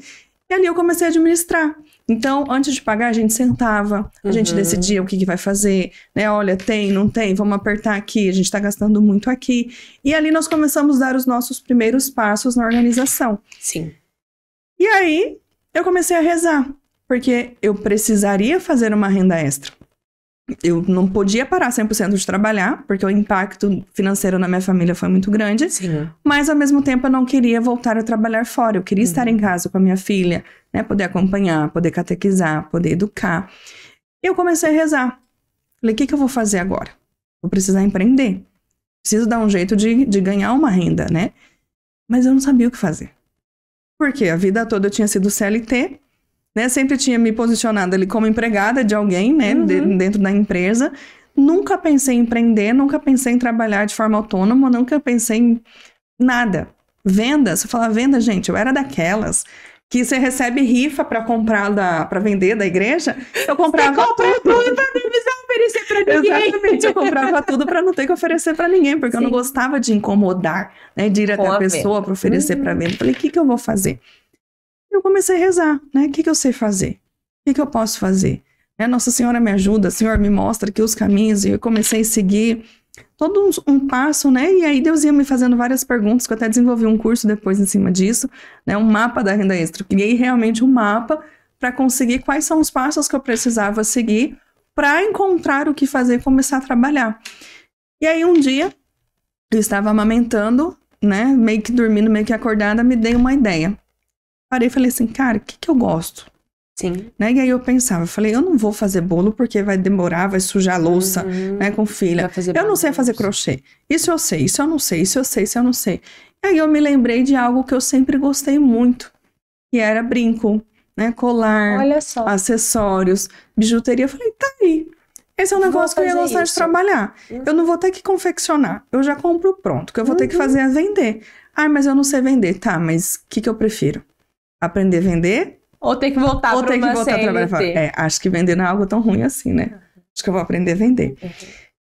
E ali eu comecei a administrar. Então, antes de pagar, a gente sentava, a gente decidia o que vai fazer, né? Olha, tem, não tem, vamos apertar aqui, a gente tá gastando muito aqui. E ali nós começamos a dar os nossos primeiros passos na organização. Sim. E aí, eu comecei a rezar, porque eu precisaria fazer uma renda extra. Eu não podia parar 100% de trabalhar, porque o impacto financeiro na minha família foi muito grande. Sim. Mas, ao mesmo tempo, eu não queria voltar a trabalhar fora. Eu queria estar em casa com a minha filha, né? Poder acompanhar, poder catequizar, poder educar. E eu comecei a rezar. Falei, o que eu vou fazer agora? Vou precisar empreender. Preciso dar um jeito de ganhar uma renda, né? Mas eu não sabia o que fazer. Porque a vida toda eu tinha sido CLT, né? Sempre tinha me posicionado ali como empregada de alguém, né? Dentro da empresa. Nunca pensei em empreender, nunca pensei em trabalhar de forma autônoma, nunca pensei em nada. Venda, você fala venda, gente, eu era daquelas que você recebe rifa para comprar, para vender da igreja. Eu comprava tudo pra não precisar oferecer pra ninguém. Exatamente, eu comprava tudo para não ter que oferecer para ninguém, porque eu não gostava de incomodar, né? De ir até a pessoa para oferecer para venda. Falei, o que eu vou fazer? Eu comecei a rezar, né? O que eu sei fazer? O que eu posso fazer? Nossa Senhora me ajuda, Senhor me mostra aqui os caminhos, e eu comecei a seguir todo um passo, né? E aí Deus ia me fazendo várias perguntas, que eu até desenvolvi um curso depois em cima disso, né? Um mapa da renda extra. Eu criei realmente um mapa para conseguir quais são os passos que eu precisava seguir para encontrar o que fazer e começar a trabalhar. E aí um dia, eu estava amamentando, né, meio que dormindo, meio que acordada, me dei uma ideia. Parei e falei assim, cara, o que eu gosto? Sim. Né? E aí eu pensava, falei, eu não vou fazer bolo porque vai demorar, vai sujar a louça, né, com filha. Eu não sei fazer crochê. Isso eu sei, isso eu não sei, isso eu sei, isso eu não sei. E aí eu me lembrei de algo que eu sempre gostei muito, que era brinco, né, colar, Olha só. acessórios, bijuteria. Eu falei, tá aí. Esse é um negócio que eu ia gostar de trabalhar. Eu não vou ter que confeccionar, eu já compro pronto. O que eu vou ter que fazer é vender. Ah, mas eu não sei vender. Tá, mas o que eu prefiro? Aprender a vender? Ou ter que voltar Ou para ter que uma voltar a trabalhar? Acho que vender não é algo tão ruim assim, né? Acho que eu vou aprender a vender.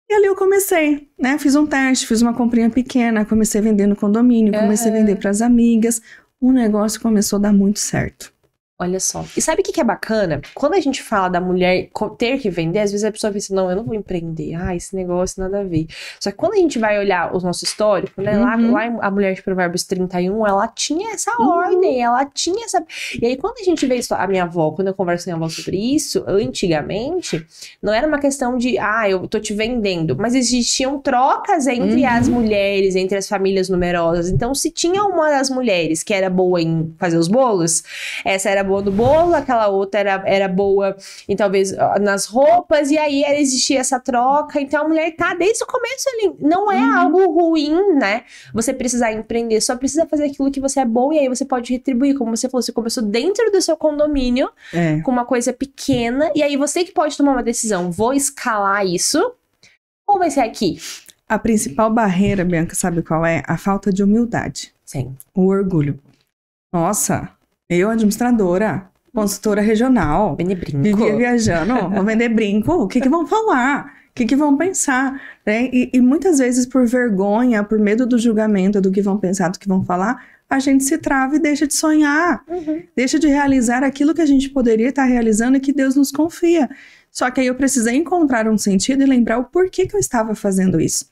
E ali eu comecei, né? Fiz um teste, fiz uma comprinha pequena, comecei a vender no condomínio, comecei a vender para as amigas. O negócio começou a dar muito certo. Olha só. E sabe o que é bacana? Quando a gente fala da mulher ter que vender, às vezes a pessoa pensa, não, eu não vou empreender. Ah, esse negócio nada a ver. Só que quando a gente vai olhar o nosso histórico, né? Lá a mulher de Provérbios 31, ela tinha essa ordem, ela tinha essa... E aí quando a gente vê isso, a minha avó, quando eu converso com a minha avó sobre isso, antigamente, não era uma questão de, eu tô te vendendo, mas existiam trocas entre as mulheres, entre as famílias numerosas. Então, se tinha uma das mulheres que era boa em fazer os bolos, essa era boa no bolo, aquela outra era boa em talvez nas roupas, e aí existia essa troca. Então a mulher tá desde o começo ali, não é algo ruim, né? Você precisar empreender, só precisa fazer aquilo que você é bom, e aí você pode retribuir, como você falou, você começou dentro do seu condomínio, com uma coisa pequena, e aí você que pode tomar uma decisão, vou escalar isso, ou vai ser aqui? A principal barreira, Bianca, sabe qual é? A falta de humildade. Sim. O orgulho. Nossa, eu, administradora, consultora regional, vender brinco, vivia viajando, vou vender brinco, o que vão falar? O que vão pensar? Né? E muitas vezes por vergonha, por medo do julgamento, do que vão pensar, do que vão falar, a gente se trava e deixa de sonhar, deixa de realizar aquilo que a gente poderia estar realizando e que Deus nos confia. Só que aí eu precisei encontrar um sentido e lembrar o porquê que eu estava fazendo isso.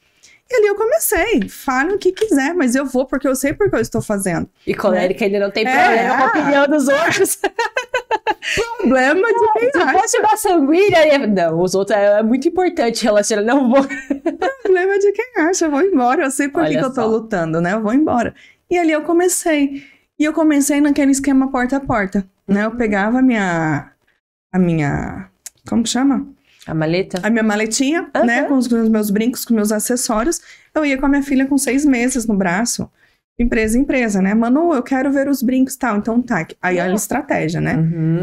E ali eu comecei, fale o que quiser, mas eu vou porque eu sei porque eu estou fazendo. E colérica ainda não tem problema com a opinião dos outros. Problema de quem acha. Se fosse uma sanguínea, não, os outros é muito importante relacionar, não vou. Problema de quem acha, eu vou embora, eu sei por que eu tô lutando, né, eu vou embora. E ali eu comecei, e eu comecei naquele esquema porta a porta, né, eu pegava a minha, como que chama? A maleta? A minha maletinha, né, com os meus brincos, com meus acessórios. Eu ia com a minha filha com 6 meses no braço, empresa em empresa, né? Manu, eu quero ver os brincos e tal. Então tá. Aí olha a estratégia, né?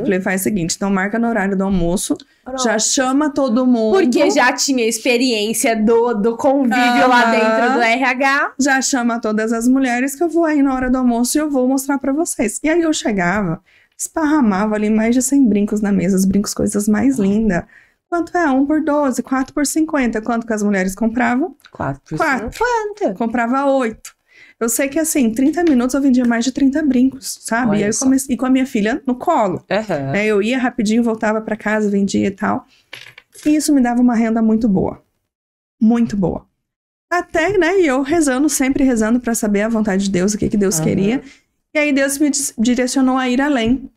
Falei, faz o seguinte, então marca no horário do almoço, já chama todo mundo. Porque já tinha experiência do convívio lá dentro do RH. Já chama todas as mulheres que eu vou aí na hora do almoço e eu vou mostrar pra vocês. E aí eu chegava, esparramava ali mais de 100 brincos na mesa, os brincos, coisas mais lindas. Quanto é? 1 por 12, 4 por 50. Quanto que as mulheres compravam? 4 por 50. Comprava 8. Eu sei que assim, em 30 minutos eu vendia mais de 30 brincos, sabe? E aí eu comecei com a minha filha no colo. Eu ia rapidinho, voltava pra casa, vendia e tal. E isso me dava uma renda muito boa. Muito boa. Até, né, e eu rezando, sempre rezando pra saber a vontade de Deus, o que Deus queria. E aí Deus me direcionou a ir além.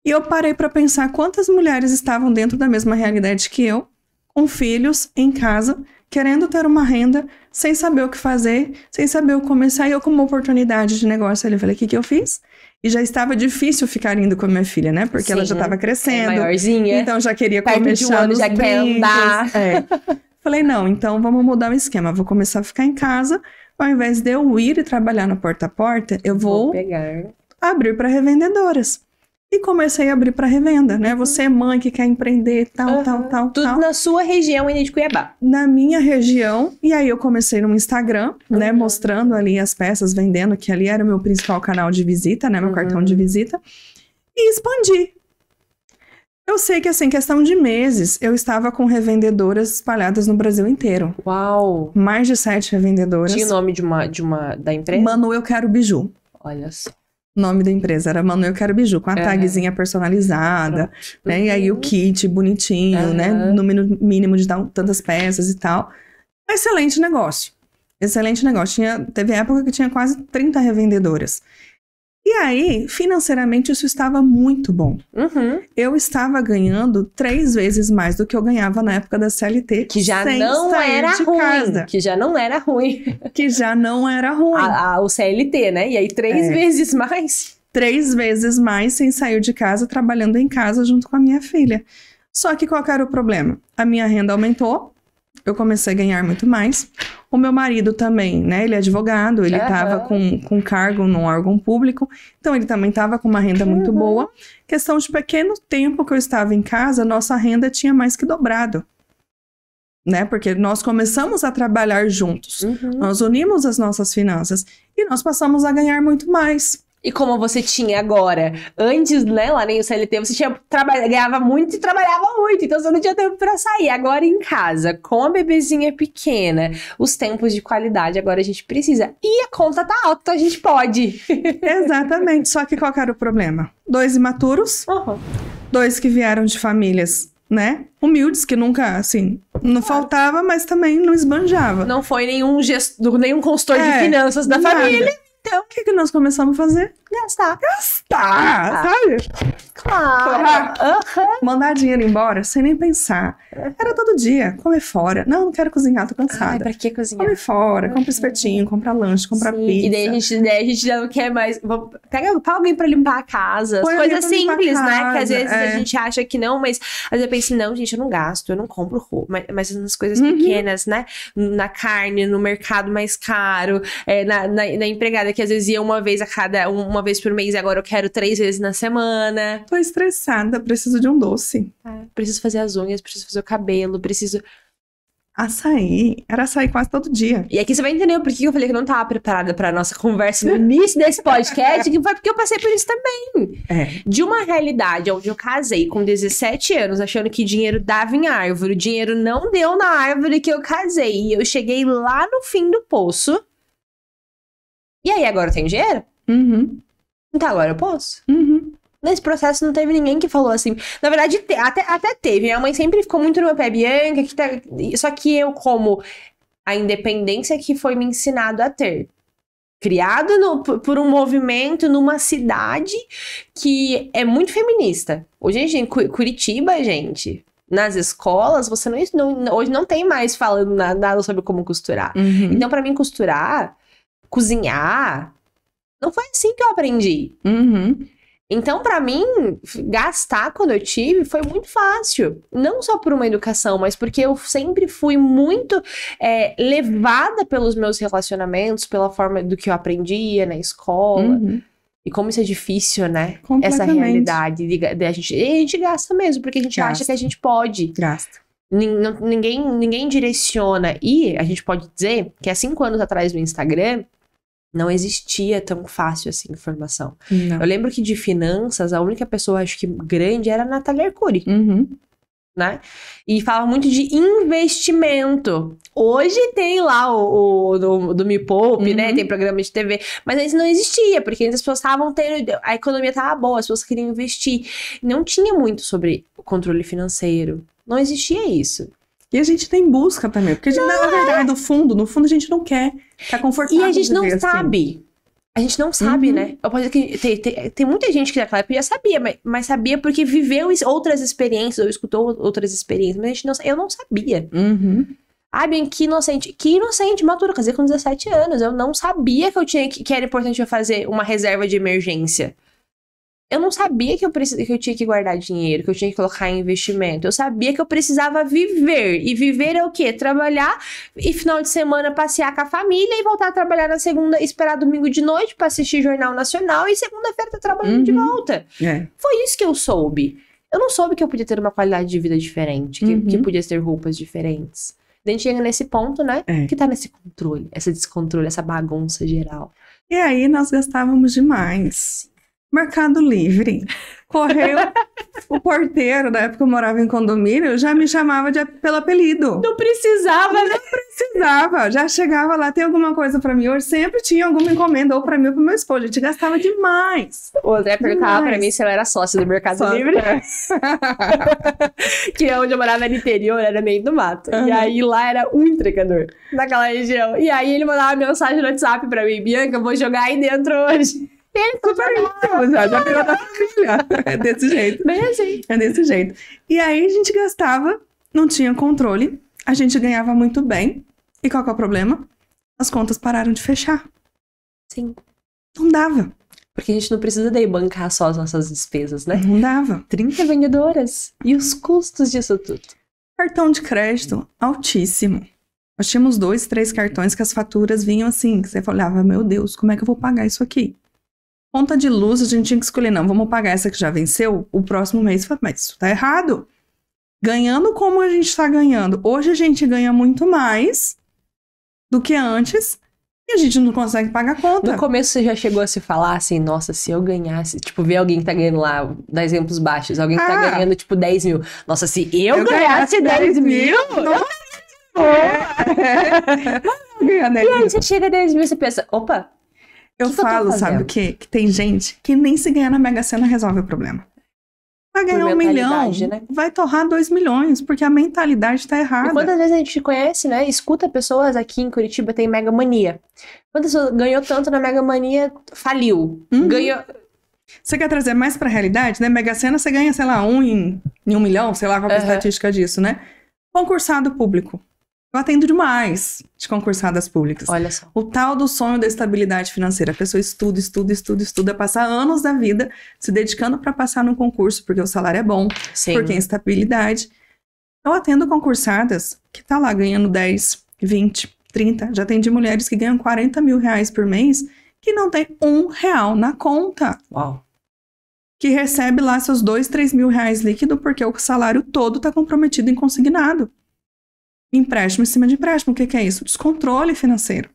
E eu parei para pensar quantas mulheres estavam dentro da mesma realidade que eu, com filhos, em casa, querendo ter uma renda, sem saber o que fazer, sem saber o que começar. E eu, como oportunidade de negócio, ali, falei, o que eu fiz? E já estava difícil ficar indo com a minha filha, né? Porque ela já estava crescendo. Maiorzinha. Então já queria começar comer de um ano, já quer andar. Falei, não, então vamos mudar o esquema. Vou começar a ficar em casa. Ao invés de eu ir e trabalhar no porta a porta, eu vou abrir para revendedoras. E comecei a abrir para revenda, né? Você é mãe que quer empreender, tal. Tudo na sua região, ainda de Cuiabá. Na minha região. E aí eu comecei no Instagram, né? Mostrando ali as peças, vendendo, que ali era o meu principal canal de visita, né? Meu cartão de visita. E expandi. Eu sei que, assim, questão de meses, eu estava com revendedoras espalhadas no Brasil inteiro. Uau! Mais de 7 revendedoras. Tinha o nome da empresa? Manu, eu quero biju. Olha só. O nome da empresa era Manu, eu quero biju, com a tagzinha personalizada, né? E aí o kit bonitinho, né? Número mínimo de tantas peças e tal. Excelente negócio. Excelente negócio. Teve época que tinha quase 30 revendedoras. E aí, financeiramente, isso estava muito bom. Uhum. Eu estava ganhando 3 vezes mais do que eu ganhava na época da CLT. Que já sem não sair era de ruim. casa. Que já não era ruim. Que já não era ruim. O CLT, né? E aí 3 vezes mais. 3 vezes mais sem sair de casa, trabalhando em casa junto com a minha filha. Só que qual que era o problema? A minha renda aumentou, eu comecei a ganhar muito mais. O meu marido também, né? Ele é advogado, ele estava com cargo num órgão público, então ele também estava com uma renda muito boa. Questão de pequeno tempo que eu estava em casa, nossa renda tinha mais que dobrado. Né? Porque nós começamos a trabalhar juntos, nós unimos as nossas finanças e nós passamos a ganhar muito mais. E como você tinha agora, antes, né, lá nem o CLT, você ganhava muito e trabalhava muito, então você não tinha tempo pra sair. Agora em casa, com a bebezinha pequena, os tempos de qualidade, agora a gente precisa. E a conta tá alta, então a gente pode. Exatamente, só que qual que era o problema? 2 imaturos, 2 que vieram de famílias, né, humildes, que nunca, assim, não faltava, mas também não esbanjava. Não foi nenhum consultor de finanças da família. Então, o que nós começamos a fazer? Gastar, sabe? Claro. Mandar dinheiro embora sem nem pensar. Era todo dia, comer fora. Não quero cozinhar, tô cansada. Ai, pra que cozinhar? Come fora, compra espetinho, compra lanche, compra pizza. E daí a gente já não quer mais. Paga alguém pra limpar a casa. As coisas simples, né? Que às vezes a gente acha que não, mas às vezes eu penso, não, gente, eu não gasto, eu não compro roupa. Mas nas coisas pequenas, né? Na carne, no mercado mais caro, na empregada que às vezes ia uma vez por mês, agora eu quero 3 vezes na semana. Tô estressada, preciso de um doce. Preciso fazer as unhas, preciso fazer o cabelo, preciso... Açaí. Era açaí quase todo dia. E aqui você vai entender por que eu falei que eu não tava preparada pra nossa conversa no início desse podcast, que foi porque eu passei por isso também. De uma realidade onde eu casei com 17 anos, achando que dinheiro dava em árvore, o dinheiro não deu na árvore que eu casei, e eu cheguei lá no fim do poço. E aí, agora eu tenho dinheiro? Então agora eu posso? Nesse processo não teve ninguém que falou assim. Na verdade, até teve. Minha mãe sempre ficou muito no meu pé, Bianca. Só que eu, como a independência que foi me ensinado a ter. Criado por um movimento numa cidade que é muito feminista. Hoje, em Curitiba, gente, nas escolas, você hoje não tem mais falando nada sobre como costurar. Então, pra mim, cozinhar, não foi assim que eu aprendi. Então, pra mim, gastar quando eu tive foi muito fácil. Não só por uma educação, mas porque eu sempre fui muito levada pelos meus relacionamentos, pela forma do que eu aprendia na escola. E como isso é difícil, né? Essa realidade. A gente gasta mesmo, porque a gente acha que a gente pode. Gasta. Ninguém direciona. E a gente pode dizer que há 5 anos atrás no Instagram, não existia tão fácil assim informação. Não. Eu lembro que de finanças, a única pessoa, acho que grande, era a Natália Arcuri. Né? E falava muito de investimento. Hoje tem lá o do Me Poupe, né? Tem programa de TV. Mas antes não existia, porque antes as pessoas estavam tendo... A economia estava boa, as pessoas queriam investir. Não tinha muito sobre o controle financeiro. Não existia isso. E a gente tem busca também, porque na verdade, no fundo a gente não quer. Tá confortável. E a gente não sabe. Assim. A gente não sabe, né? Eu posso dizer que tem muita gente que naquela época já sabia, mas sabia porque viveu outras experiências, ou escutou outras experiências, mas eu não sabia. Ai, bem, que inocente, madura, casei com 17 anos. Eu não sabia que era importante eu fazer uma reserva de emergência. Eu não sabia que eu tinha que guardar dinheiro, que eu tinha que colocar em investimento. Eu sabia que eu precisava viver. E viver é o quê? Trabalhar e final de semana passear com a família e voltar a trabalhar na segunda, esperar domingo de noite pra assistir Jornal Nacional e segunda-feira tá trabalhando de volta. Foi isso que eu soube. Eu não soube que eu podia ter uma qualidade de vida diferente, que podia ter roupas diferentes. Daí a gente chega nesse ponto, né? Que tá nesse controle, esse descontrole, essa bagunça geral. E aí nós gastávamos demais. Mercado Livre. Correu. O porteiro, na época eu morava em condomínio, já me chamava pelo apelido. Não precisava, né? Não precisava. Já chegava lá, tem alguma coisa pra mim hoje? Sempre tinha alguma encomenda, ou pra mim ou pro meu esposo. A gente gastava demais. O André perguntava pra mim se eu era sócio do Mercado Livre. Que é onde eu morava no interior, era meio do mato. E aí lá era um entregador naquela região. E aí ele mandava uma mensagem no WhatsApp pra mim: Bianca, eu vou jogar aí dentro hoje. Super íntimo, já virou da família. É desse jeito. Bem assim. É desse jeito. E aí a gente gastava, não tinha controle, a gente ganhava muito bem. E qual que é o problema? As contas pararam de fechar. Sim. Não dava. Porque a gente não precisa daí bancar só as nossas despesas, né? Não dava. 30 vendedoras. E os custos disso tudo? Cartão de crédito altíssimo. Nós tínhamos 2, 3 cartões que as faturas vinham assim, que você olhava, meu Deus, como é que eu vou pagar isso aqui? Conta de luz, a gente tinha que escolher, não, vamos pagar essa que já venceu, o próximo mês, mas isso tá errado. Ganhando como a gente tá ganhando. Hoje a gente ganha muito mais do que antes e a gente não consegue pagar a conta. No começo você já chegou a se falar assim, nossa, se eu ganhasse, tipo, ver alguém que tá ganhando lá, dá exemplos baixos, alguém que tá ganhando, tipo, 10 mil. Nossa, se eu ganhasse 10 mil... E aí você chega a 10 mil e você pensa, opa, eu falo, sabe o quê? Que tem gente que nem se ganhar na Mega Sena resolve o problema. Vai ganhar 1 milhão, né? Vai torrar 2 milhões, porque a mentalidade tá errada. E quantas vezes a gente conhece, né? Escuta pessoas aqui em Curitiba, tem Mega Mania. Quantas pessoas ganhou tanto na Mega Mania, faliu. Ganhou... Você quer trazer mais pra realidade, né? Mega Sena você ganha, sei lá, 1 em 1 milhão, sei lá qual é a estatística disso, né? Concursado público. Eu atendo demais de concursadas públicas. Olha só. O tal do sonho da estabilidade financeira. A pessoa estuda, passa anos da vida se dedicando para passar no concurso, porque o salário é bom, Sim. porque é estabilidade. Eu atendo concursadas que tá lá ganhando 10, 20, 30. Já atendi mulheres que ganham 40 mil reais por mês que não tem R$1 na conta. Uau. Que recebe lá seus 2, 3 mil reais líquido porque o salário todo tá comprometido em consignado. Empréstimo em cima de empréstimo. O que é isso? Descontrole financeiro.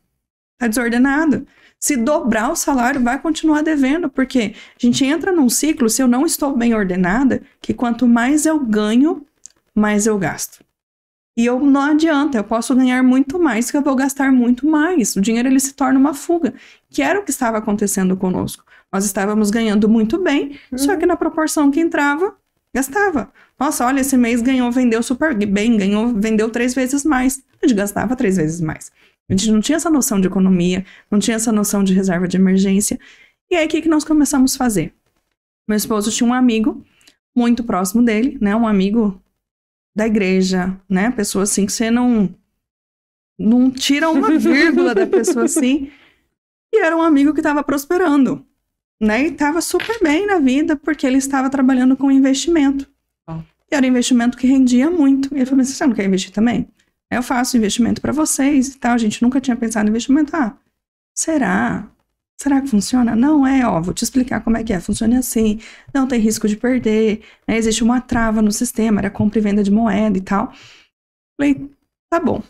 Tá desordenado. Se dobrar o salário, vai continuar devendo, porque a gente entra num ciclo, se eu não estou bem ordenada, que quanto mais eu ganho, mais eu gasto. E não adianta, eu posso ganhar muito mais que eu vou gastar muito mais. O dinheiro ele se torna uma fuga, que era o que estava acontecendo conosco. Nós estávamos ganhando muito bem, só que na proporção que entrava, gastava. Nossa, olha, esse mês vendeu super bem, vendeu 3 vezes mais. A gente gastava 3 vezes mais. A gente não tinha essa noção de economia, não tinha essa noção de reserva de emergência. E aí, o que nós começamos a fazer? Meu esposo tinha um amigo muito próximo dele, né? Um amigo da igreja, né? Pessoa assim que você não tira uma vírgula da pessoa assim. E era um amigo que estava prosperando, né? E estava super bem na vida, porque ele estava trabalhando com investimento. E era um investimento que rendia muito. E ele falou assim, você não quer investir também? Eu faço investimento para vocês e tal. A gente nunca tinha pensado em investimento. Ah, será? Será que funciona? Não, vou te explicar como é que é. Funciona assim, não tem risco de perder, né? Existe uma trava no sistema, era compra e venda de moeda e tal. Falei, tá bom.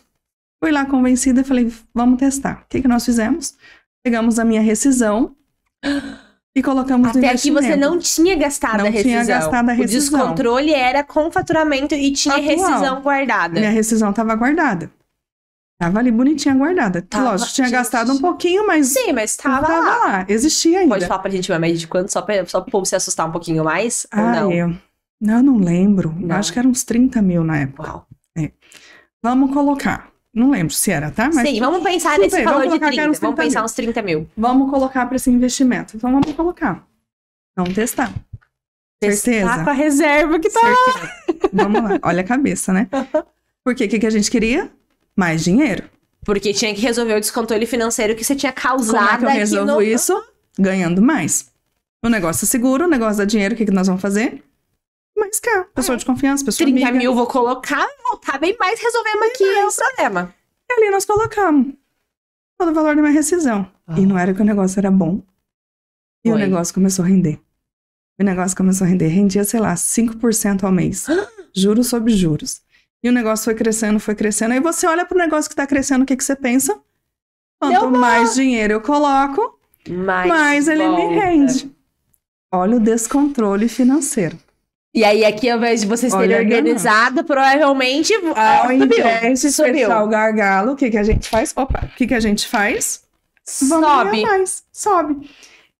Fui lá convencida e falei, vamos testar. O que nós fizemos? Pegamos a minha rescisão e colocamos no investimento. Até aqui você não tinha gastado a rescisão. Não tinha gastado a rescisão. O descontrole era com faturamento e tinha rescisão guardada. Minha rescisão estava guardada. Tava ali bonitinha guardada. Lógico, tinha gastado um pouquinho, mas... Sim, mas tava lá. Existia ainda. Pode falar pra gente uma média de quanto? Só pro povo se assustar um pouquinho mais? Ou não? Eu não lembro. Não. Acho que eram uns 30 mil na época. Uau. Vamos colocar. Não lembro se era, tá? Mas sim, vamos pensar nesse valor de 30. Vamos pensar uns 30 mil. Vamos colocar pra esse investimento. Então, vamos colocar. Vamos testar. Certeza? Testar com a reserva que tá lá. Vamos lá. Olha a cabeça, né? Porque o que a gente queria? Mais dinheiro. Porque tinha que resolver o descontrole financeiro que você tinha causado. Como é que eu resolvo isso? Ganhando mais. O negócio é seguro, o negócio dá dinheiro, o que nós vamos fazer? Mais caro. Pessoa de confiança, pessoa 30 amiga. mil vou colocar, voltar bem mais, resolvemos aqui o problema. E ali nós colocamos todo o valor da minha rescisão. E não era que o negócio era bom. E o negócio começou a render. Rendia, sei lá, 5% ao mês. Juros sobre juros. E o negócio foi crescendo. Aí você olha pro negócio que tá crescendo, o que você pensa? Quanto mais dinheiro eu coloco, mais ele me rende. Olha o descontrole financeiro. E aí, aqui, ao invés de vocês terem organizado, provavelmente... Ao invés de fechar o gargalo, o que a gente faz? Opa, o que a gente faz? Sobe.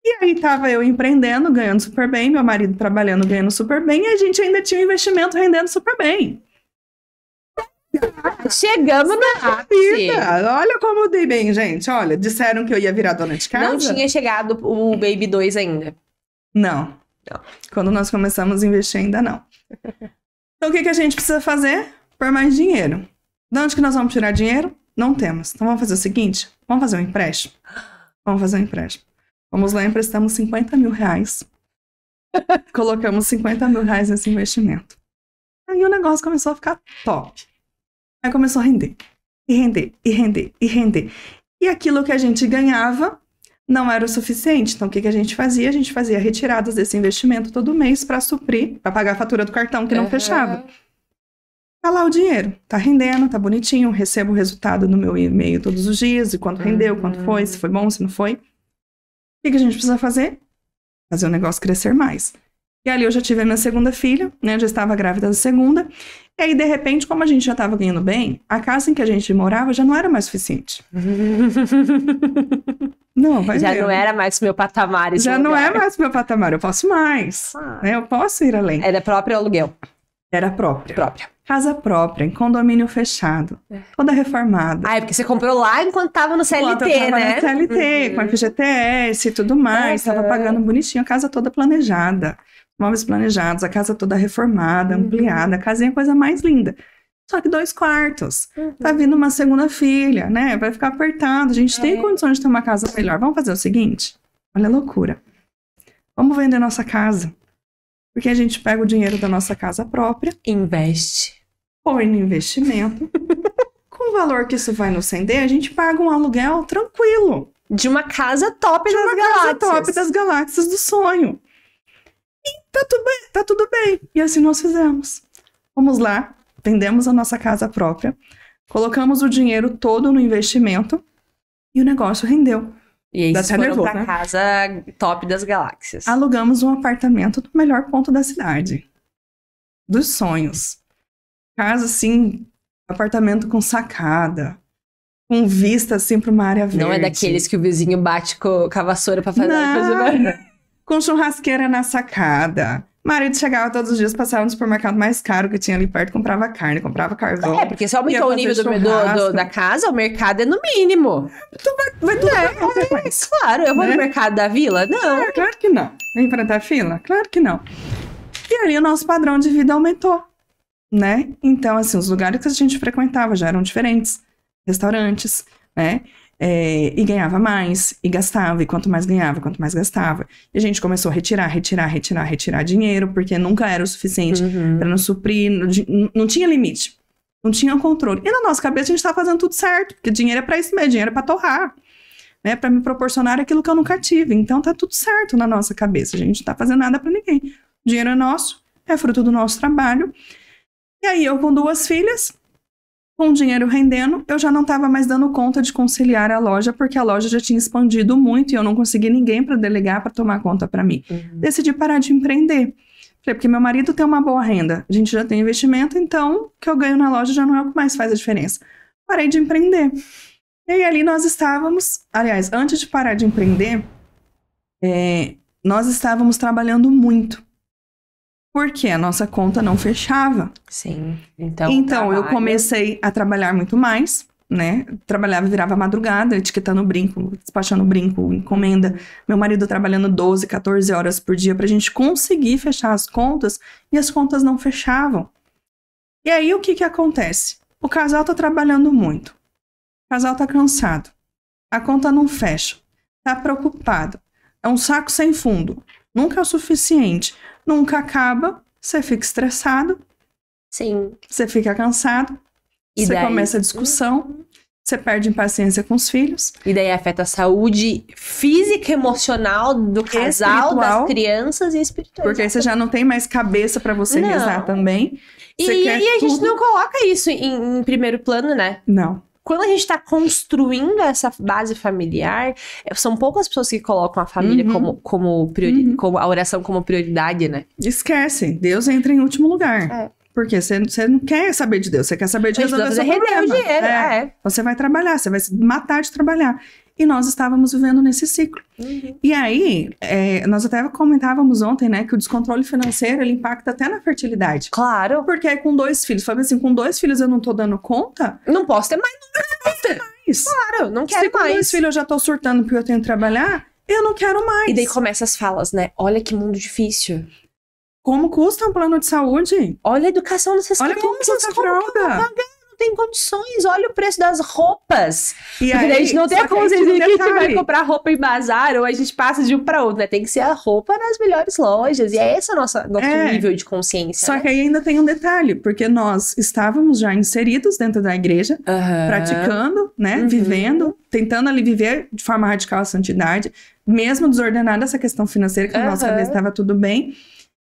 E aí, tava eu empreendendo, ganhando super bem, meu marido trabalhando, ganhando super bem, e a gente ainda tinha um investimento rendendo super bem. Chegamos no ápice. Vida. Olha como eu dei bem, gente. Olha, disseram que eu ia virar dona de casa. Não tinha chegado o Baby 2 ainda. Não. Quando nós começamos a investir, ainda não. Então, o que a gente precisa fazer? Por mais dinheiro. De onde que nós vamos tirar dinheiro? Não temos. Então, vamos fazer o seguinte? Vamos fazer um empréstimo? Vamos fazer um empréstimo. Vamos lá, emprestamos 50 mil reais. Colocamos 50 mil reais nesse investimento. Aí o negócio começou a ficar top. Aí começou a render. E render, e render, e render. E aquilo que a gente ganhava não era o suficiente. Então, o que a gente fazia? A gente fazia retiradas desse investimento todo mês para suprir, para pagar a fatura do cartão que não fechava. Tá lá o dinheiro. Tá rendendo, tá bonitinho. Recebo o resultado no meu e-mail todos os dias. E quanto rendeu, quanto foi, se foi bom, se não foi. O que a gente precisa fazer? Fazer o negócio crescer mais. E ali eu já tive a minha segunda filha, né? Já estava grávida da segunda. E aí, de repente, como a gente já estava ganhando bem, a casa em que a gente morava já não era mais suficiente. Não, vai Já ver. não era mais meu patamar esse Já lugar. não é mais meu patamar, eu posso mais. Né? Eu posso ir além. Era próprio aluguel. Era própria. Casa própria, em condomínio fechado. Toda reformada. Ah, é porque você comprou lá enquanto tava no CLT, Enquanto eu tava né? no CLT, com FGTS e tudo mais. Tava pagando bonitinho, a casa toda planejada. Móveis planejados, a casa toda reformada, ampliada. A casinha é a coisa mais linda. Só que 2 quartos. Tá vindo uma segunda filha, né? Vai ficar apertado. A gente tem condições de ter uma casa melhor. Vamos fazer o seguinte? Olha a loucura. Vamos vender nossa casa. Porque a gente pega o dinheiro da nossa casa própria, Investe. põe no investimento. Com o valor que isso vai nos render, a gente paga um aluguel tranquilo. De uma casa top De das uma casa galáxias. top das galáxias do sonho. E tá tudo bem. E assim nós fizemos. Vamos lá, vendemos a nossa casa própria, colocamos o dinheiro todo no investimento e o negócio rendeu. E aí Dá vocês até foram nervoso, pra né? casa top das galáxias. Alugamos um apartamento no melhor ponto da cidade. Dos sonhos. Casa, assim, apartamento com sacada. Com vista, assim, pra uma área verde. Não é daqueles que o vizinho bate com a vassoura pra fazer a coisa. Com churrasqueira na sacada. Marido chegava todos os dias, passava no supermercado mais caro que tinha ali perto, comprava carne, comprava carvão. É, porque se aumentou o Ia nível fazer do, churrasco. da casa, o mercado é no mínimo. Vai tudo pra consequência. Claro, eu vou Né? no mercado da vila? Não. É, claro que não. Vem enfrentar fila? Claro que não. E ali o nosso padrão de vida aumentou, né? Então, assim, os lugares que a gente frequentava já eram diferentes. Restaurantes, né? E ganhava mais, e gastava, e quanto mais ganhava, quanto mais gastava. E a gente começou a retirar dinheiro, porque nunca era o suficiente para nos suprir, não tinha limite, não tinha controle. E na nossa cabeça a gente estava fazendo tudo certo, porque dinheiro é para isso mesmo, dinheiro é para torrar, né? Para me proporcionar aquilo que eu nunca tive. Então tá tudo certo na nossa cabeça, a gente não tá fazendo nada para ninguém. O dinheiro é nosso, é fruto do nosso trabalho. E aí eu com 2 filhas, com o dinheiro rendendo, eu já não estava mais dando conta de conciliar a loja, porque a loja já tinha expandido muito e eu não consegui ninguém para delegar, para tomar conta para mim. Decidi parar de empreender. Porque meu marido tem uma boa renda, a gente já tem investimento, então o que eu ganho na loja já não é o que mais faz a diferença. Parei de empreender. E aí ali nós estávamos, aliás, antes de parar de empreender, nós estávamos trabalhando muito. Porque a nossa conta não fechava. Sim. Então eu comecei a trabalhar muito mais, né? Trabalhava, virava madrugada, etiquetando brinco, despachando brinco, encomenda. Meu marido trabalhando 12, 14 horas por dia pra gente conseguir fechar as contas e as contas não fechavam. E aí o que acontece? O casal tá trabalhando muito. O casal tá cansado. A conta não fecha. Tá preocupado. É um saco sem fundo. Nunca é o suficiente. Nunca acaba. Você fica estressado. Sim. Você fica cansado. E Você daí? começa a discussão. Você perde paciência com os filhos. E daí afeta a saúde física, emocional do casal, Espiritual. das crianças e espiritual. Porque aí você já não tem mais cabeça pra você Não. rezar também. E, Você quer a gente tudo. não coloca isso em primeiro plano, né? Não. Quando a gente tá construindo essa base familiar, são poucas pessoas que colocam a família como a oração como prioridade, né? Esquece. Deus entra em último lugar. É. Porque você não quer saber de Deus. Você quer saber de A gente resolver precisa seu render o problema. dinheiro, Você vai trabalhar. Você vai se matar de trabalhar. E nós estávamos vivendo nesse ciclo. E aí, nós até comentávamos ontem, né, que o descontrole financeiro, ele impacta até na fertilidade. Claro. Porque aí com 2 filhos, falei assim, com 2 filhos eu não tô dando conta? Não posso ter mais. Claro, não quero Se com mais. 2 filhos eu já tô surtando porque eu tenho que trabalhar, eu não quero mais. E daí começam as falas, né? Olha que mundo difícil. Como custa um plano de saúde? Olha a educação dessas Olha como crianças. custa a Como que eu vou fralda. pagar? Não tem condições. Olha o preço das roupas. E Porque daí a gente não tem só a que aí consciência tinha que um a gente vai detalhe. comprar roupa em bazar ou a gente passa de um para outro, né? Tem que ser a roupa nas melhores lojas. E é esse o nosso nível de consciência. Só né? que aí ainda tem um detalhe, porque nós estávamos já inseridos dentro da igreja, praticando, né, Uhum. vivendo, tentando ali viver de forma radical a santidade, mesmo desordenada essa questão financeira, que na nossa cabeça estava tudo bem.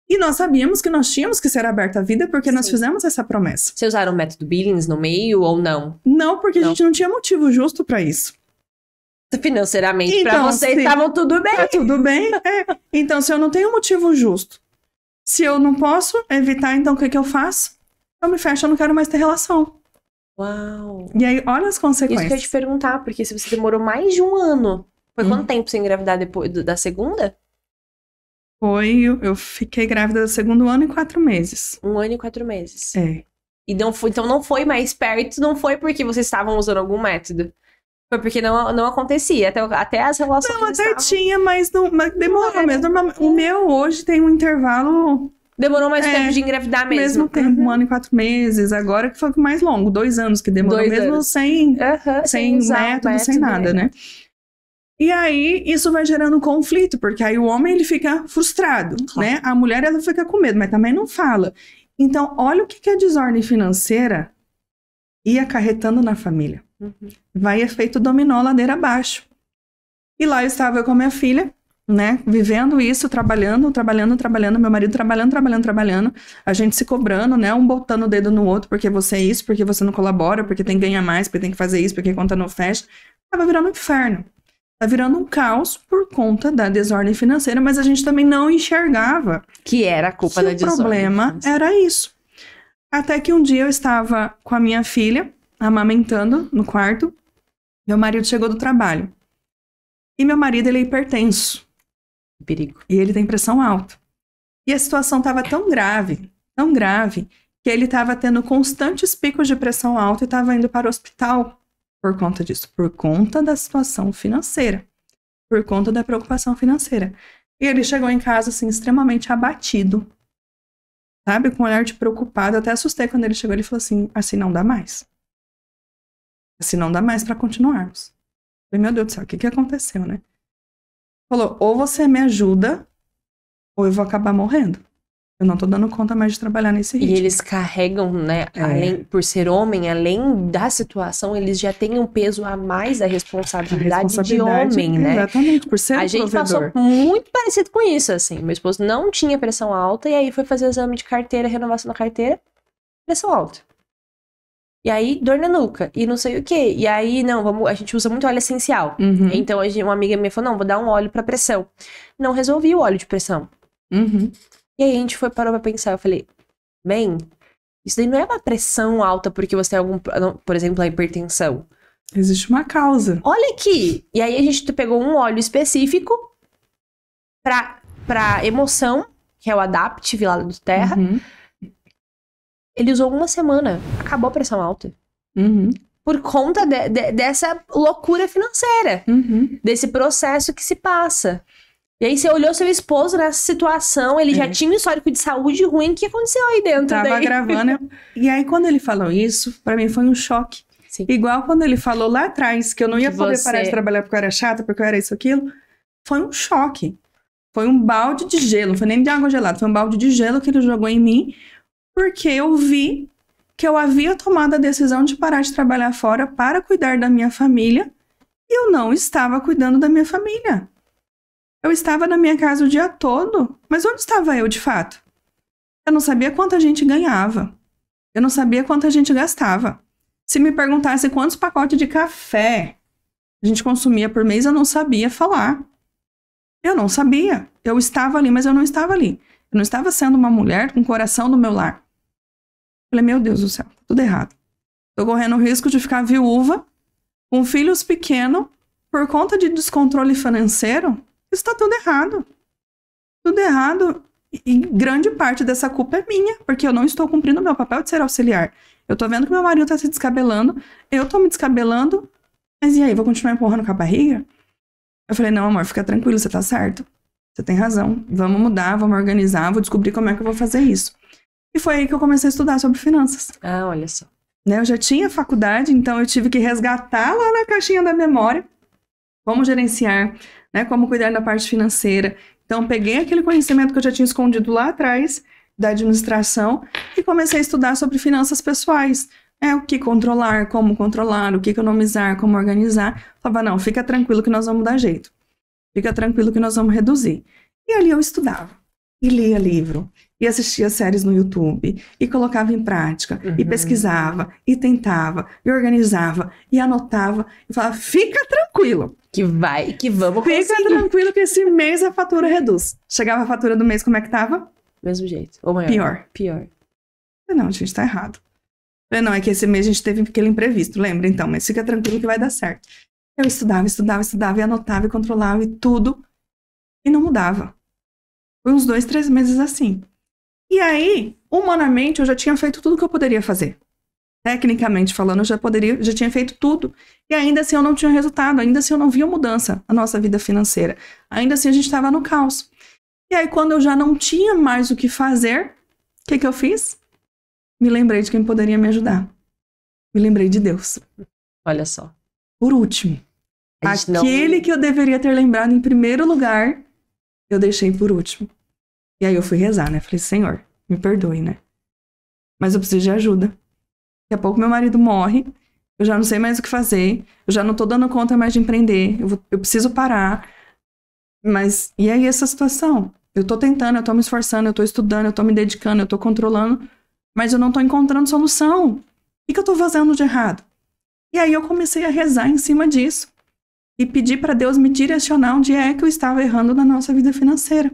E nós sabíamos que nós tínhamos que ser aberta à vida, porque nós Sim. fizemos essa promessa. Vocês usaram o método Billings no meio ou não? Não, porque Não. a gente não tinha motivo justo para isso. Financeiramente, Então, pra vocês sim. estavam tudo bem. Tá tudo bem? Então, se eu não tenho motivo justo, se eu não posso evitar, então o que que eu faço? Eu me fecho, eu não quero mais ter relação. Uau. E aí, olha as Isso que eu ia consequências. te perguntar, porque se você demorou mais de um ano, foi Hum. quanto tempo sem engravidar depois da segunda? Eu fiquei grávida do 2º ano e 4 meses. 1 ano e 4 meses. É. E não foi, então não foi mais perto, não foi porque vocês estavam usando algum método. Foi porque não acontecia. Até as relações. Não, até estavam- tinha, mas demorou Não, mesmo. O meu hoje tem um intervalo, Demorou mais tempo de engravidar mesmo. mesmo tempo, 1 ano e 4 meses. Agora que foi o mais longo, 2 anos que demorou 2 mesmo anos. sem Aham, sem usar o método, sem nada, né? E aí, isso vai gerando um conflito, porque aí o homem, ele fica frustrado, Claro. né? A mulher, ela fica com medo, mas também não fala. Então, olha o que que a desordem financeira ia acarretando na família. Uhum. Vai efeito dominó, ladeira abaixo. E lá eu estava eu com a minha filha, né? Vivendo isso, trabalhando, meu marido trabalhando, a gente se cobrando, né? Um botando o dedo no outro, porque você é isso, porque você não colabora, porque tem que ganhar mais, porque tem que fazer isso, porque a conta não fecha. Tava virando um inferno. Tá virando um caos por conta da desordem financeira, mas a gente também não enxergava Que era a culpa da que o desordem problema financeira. era isso. Até que um dia eu estava com a minha filha, amamentando no quarto, meu marido chegou do trabalho. E meu marido, ele é hipertenso, Perigo. e ele tem pressão alta. E a situação estava tão grave, que ele estava tendo constantes picos de pressão alta e estava indo para o hospital por conta disso, por conta da situação financeira, por conta da preocupação financeira. E ele chegou em casa, assim, extremamente abatido, sabe? Com um olhar de preocupado. Eu até assustei quando ele chegou. Ele falou assim não dá mais. Assim não dá mais para continuarmos. Eu falei, meu Deus do céu, o que que aconteceu, né? Falou, ou você me ajuda, ou eu vou acabar morrendo. Eu não tô dando conta mais de trabalhar nesse ritmo. E eles carregam, né, além, por ser homem, além da situação, eles já têm um peso a mais da responsabilidade de homem, né? Exatamente, por ser A um gente provedor. passou muito parecido com isso, assim. Meu esposo não tinha pressão alta e aí foi fazer o exame de carteira, renovação da carteira, pressão alta. E aí, dor na nuca, e não sei o quê. E aí, não, a gente usa muito óleo essencial. Uhum, Então, uma amiga minha falou, não, vou dar um óleo pra pressão. Não resolvi o óleo de pressão. uhum. E aí a gente parou pra pensar, eu falei, bem, isso daí não é uma pressão alta porque você tem por exemplo, a hipertensão. Existe uma causa. Olha aqui! E aí a gente pegou um óleo específico pra emoção, que é o Adaptive lá do Terra. Uhum, Ele usou 1 semana, acabou a pressão alta. uhum, Por conta dessa loucura financeira, uhum. desse processo que se passa. E aí você olhou seu esposo nessa situação, ele já tinha um histórico de saúde ruim, o que aconteceu aí dentro? Tava daí? gravando. E aí, quando ele falou isso, pra mim foi um choque. Sim. Igual quando ele falou lá atrás que eu não ia Que poder você- parar de trabalhar porque eu era chata, porque eu era isso, aquilo. Foi um choque. Foi um balde de gelo. Não foi nem de água gelada. Foi um balde de gelo que ele jogou em mim. Porque eu vi que eu havia tomado a decisão de parar de trabalhar fora para cuidar da minha família. E eu não estava cuidando da minha família. Eu estava na minha casa o dia todo. Mas onde estava eu, de fato? Eu não sabia quanta gente ganhava. Eu não sabia quanta gente gastava. Se me perguntasse quantos pacotes de café a gente consumia por mês, eu não sabia falar. Eu não sabia. Eu estava ali, mas eu não estava ali. Eu não estava sendo uma mulher com o coração no meu lar. Falei, meu Deus do céu, tudo errado. Tô correndo o risco de ficar viúva, com filhos pequenos, por conta de descontrole financeiro, isso tá tudo errado. Tudo errado. E grande parte dessa culpa é minha, porque eu não estou cumprindo o meu papel de ser auxiliar. Eu tô vendo que meu marido tá se descabelando, eu tô me descabelando, mas e aí, vou continuar empurrando com a barriga? Eu falei, não, amor, fica tranquilo, você tá certo. Você tem razão. Vamos mudar, vamos organizar, vou descobrir como é que eu vou fazer isso. E foi aí que eu comecei a estudar sobre finanças. Ah, olha só. Né, eu já tinha faculdade, então eu tive que resgatar lá na caixinha da memória como gerenciar, né, como cuidar da parte financeira. Então, peguei aquele conhecimento que eu já tinha escondido lá atrás da administração e comecei a estudar sobre finanças pessoais. O que controlar, o que economizar, como organizar. Falava, não, fica tranquilo que nós vamos dar jeito. Fica tranquilo que nós vamos reduzir. E ali eu estudava, e lia livro, e assistia séries no YouTube, e colocava em prática, e pesquisava, e tentava, e organizava, e anotava, e falava, fica tranquilo. Que vamos conseguir. Fica tranquilo que esse mês a fatura reduz. Chegava a fatura do mês, como é que tava? Mesmo jeito. Ou maior. Pior. Não, gente, tá errado. Não, é que esse mês a gente teve aquele imprevisto, lembra então? Mas fica tranquilo que vai dar certo. Eu estudava, e anotava, e controlava, e tudo. E não mudava. Foi uns 2, 3 meses assim. E aí, humanamente, eu já tinha feito tudo que eu poderia fazer. Tecnicamente falando, eu já tinha feito tudo. E ainda assim eu não tinha resultado, ainda assim eu não via mudança na nossa vida financeira. Ainda assim a gente estava no caos. E aí, quando eu já não tinha mais o que fazer, o que eu fiz? Me lembrei de quem poderia me ajudar. Me lembrei de Deus. Olha só. Por último, aquele que eu deveria ter lembrado em primeiro lugar, eu deixei por último. E aí eu fui rezar, né? Falei, Senhor, me perdoe, né? Mas eu preciso de ajuda. Daqui a pouco meu marido morre, eu já não sei mais o que fazer, eu já não tô dando conta mais de empreender, eu preciso parar. Mas, e aí essa situação? Eu tô tentando, eu tô me esforçando, eu tô estudando, eu tô me dedicando, eu tô controlando, mas eu não tô encontrando solução. O que eu tô fazendo de errado? E aí eu comecei a rezar em cima disso. E pedir para Deus me direcionar onde é que eu estava errando na nossa vida financeira.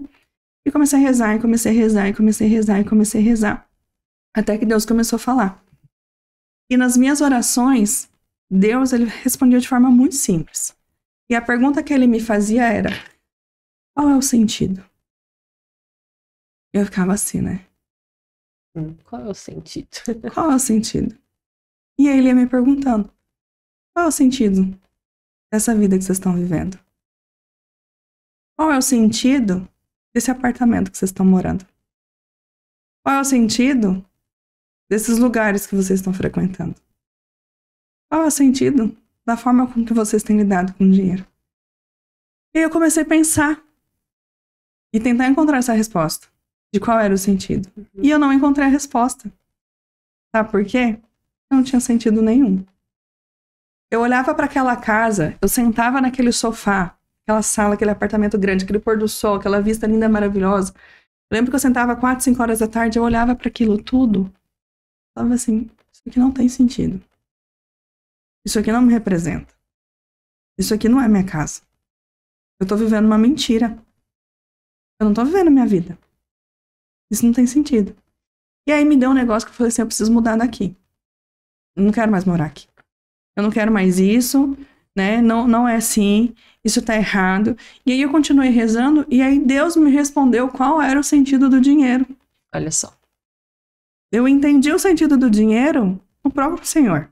E comecei a rezar, e comecei a rezar, e comecei a rezar, e comecei a rezar. Até que Deus começou a falar. E nas minhas orações, Deus ele respondia de forma muito simples. E a pergunta que ele me fazia era, qual é o sentido? Eu ficava assim, né? Qual é o sentido? Qual é o sentido? E aí ele ia me perguntando, qual é o sentido dessa vida que vocês estão vivendo? Qual é o sentido desse apartamento que vocês estão morando? Qual é o sentido desses lugares que vocês estão frequentando? Qual é o sentido da forma com que vocês têm lidado com o dinheiro? E eu comecei a pensar e tentar encontrar essa resposta de qual era o sentido. E eu não encontrei a resposta. Sabe por quê? Não tinha sentido nenhum. Eu olhava para aquela casa, eu sentava naquele sofá, aquela sala, aquele apartamento grande, aquele pôr do sol, aquela vista linda, maravilhosa. Eu lembro que eu sentava 4, 5 horas da tarde, eu olhava para aquilo tudo, falava assim, isso aqui não tem sentido. Isso aqui não me representa. Isso aqui não é minha casa. Eu tô vivendo uma mentira. Eu não tô vivendo a minha vida. Isso não tem sentido. E aí me deu um negócio que eu falei assim, eu preciso mudar daqui. Eu não quero mais morar aqui. Eu não quero mais isso, né? Não é assim. Isso tá errado. E aí eu continuei rezando e aí Deus me respondeu qual era o sentido do dinheiro. Olha só. Eu entendi o sentido do dinheiro no próprio Senhor.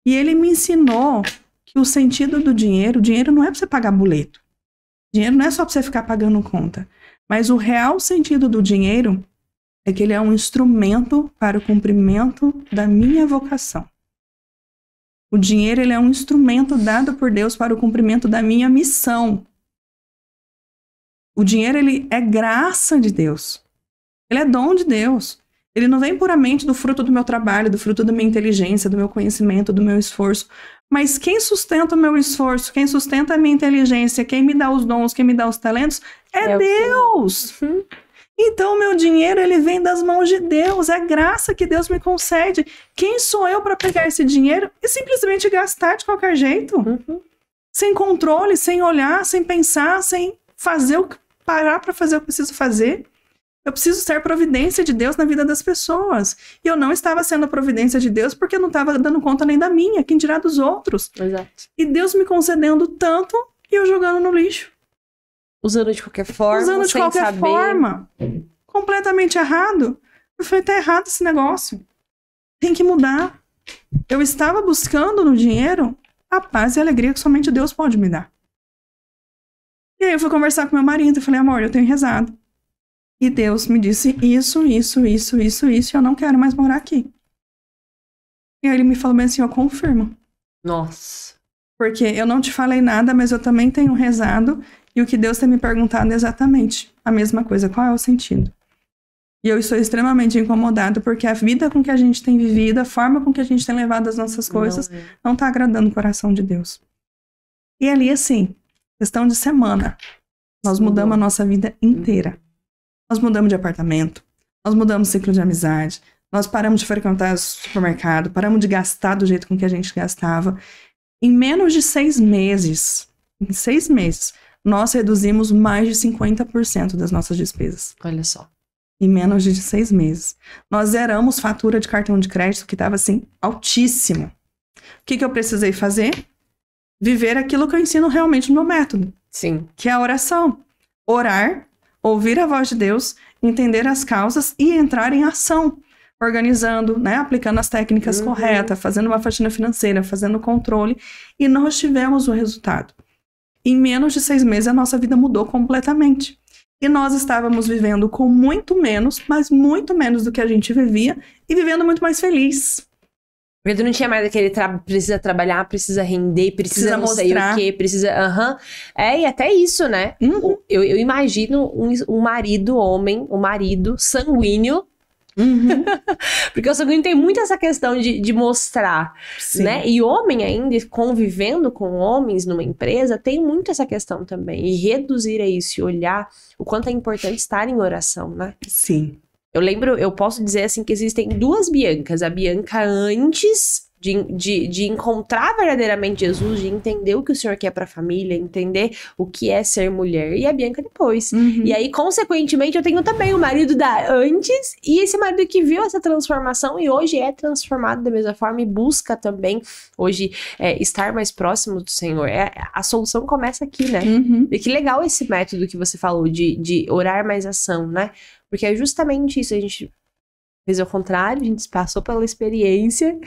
E ele me ensinou que o sentido do dinheiro, o dinheiro não é para você pagar boleto. Dinheiro não é só para você ficar pagando conta. Mas o real sentido do dinheiro é que ele é um instrumento para o cumprimento da minha vocação. O dinheiro ele é um instrumento dado por Deus para o cumprimento da minha missão. O dinheiro ele é graça de Deus. Ele é dom de Deus. Ele não vem puramente do fruto do meu trabalho, do fruto da minha inteligência, do meu conhecimento, do meu esforço. Mas quem sustenta o meu esforço, quem sustenta a minha inteligência, quem me dá os dons, quem me dá os talentos, é Deus. Então, o meu dinheiro, ele vem das mãos de Deus. É graça que Deus me concede. Quem sou eu para pegar esse dinheiro e simplesmente gastar de qualquer jeito? Sem controle, sem olhar, sem pensar, sem fazer parar para fazer o que preciso fazer. Eu preciso ser providência de Deus na vida das pessoas. E eu não estava sendo a providência de Deus porque eu não estava dando conta nem da minha, quem dirá dos outros. Exato. E Deus me concedendo tanto e eu jogando no lixo. Usando de qualquer forma, Usando de sem qualquer saber. forma. Completamente errado. Eu falei, tá errado esse negócio. Tem que mudar. Eu estava buscando no dinheiro a paz e a alegria que somente Deus pode me dar. E aí eu fui conversar com meu marido e falei, amor, eu tenho rezado. E Deus me disse isso, e eu não quero mais morar aqui. E aí ele me falou bem assim, eu confirmo. Nossa. Porque eu não te falei nada, mas eu também tenho rezado, e o que Deus tem me perguntado é exatamente a mesma coisa. Qual é o sentido? E eu estou extremamente incomodado, porque a vida com que a gente tem vivido, a forma com que a gente tem levado as nossas coisas, não está agradando o coração de Deus. E ali, assim, questão de semana, nós mudamos a nossa vida inteira. Nós mudamos de apartamento, nós mudamos o ciclo de amizade, nós paramos de frequentar o supermercado, paramos de gastar do jeito com que a gente gastava. Em menos de 6 meses, nós reduzimos mais de 50% das nossas despesas. Olha só. Em menos de 6 meses. Nós zeramos fatura de cartão de crédito que estava, assim, altíssimo. O que eu precisei fazer? Viver aquilo que eu ensino realmente no meu método. Sim. Que é a oração. Orar, ouvir a voz de Deus, entender as causas e entrar em ação. Organizando, né? Aplicando as técnicas corretas, fazendo uma faxina financeira, fazendo o controle. E nós tivemos o resultado. Em menos de 6 meses, a nossa vida mudou completamente. E nós estávamos vivendo com muito menos, mas muito menos do que a gente vivia, e vivendo muito mais feliz. Porque tu não tinha mais aquele precisa trabalhar, precisa render, precisa não mostrar. Sei o quê, precisa... É, e até isso, né? Eu imagino um marido sanguíneo, porque o sanguíneo tem muito essa questão de mostrar, Sim. né? E homem ainda, convivendo com homens numa empresa, tem muito essa questão também. E reduzir a isso e olhar o quanto é importante estar em oração, né? Sim. Eu posso dizer assim que existem 2 Biancas. A Bianca antes de encontrar verdadeiramente Jesus, de entender o que o Senhor quer pra família, entender o que é ser mulher, e a Bianca depois. E aí, consequentemente, eu tenho também o marido da antes, e esse marido que viu essa transformação e hoje é transformado da mesma forma e busca também hoje estar mais próximo do Senhor. A solução começa aqui, né? E que legal esse método que você falou de orar mais ação, né? Porque é justamente isso, a gente fez ao contrário, a gente passou pela experiência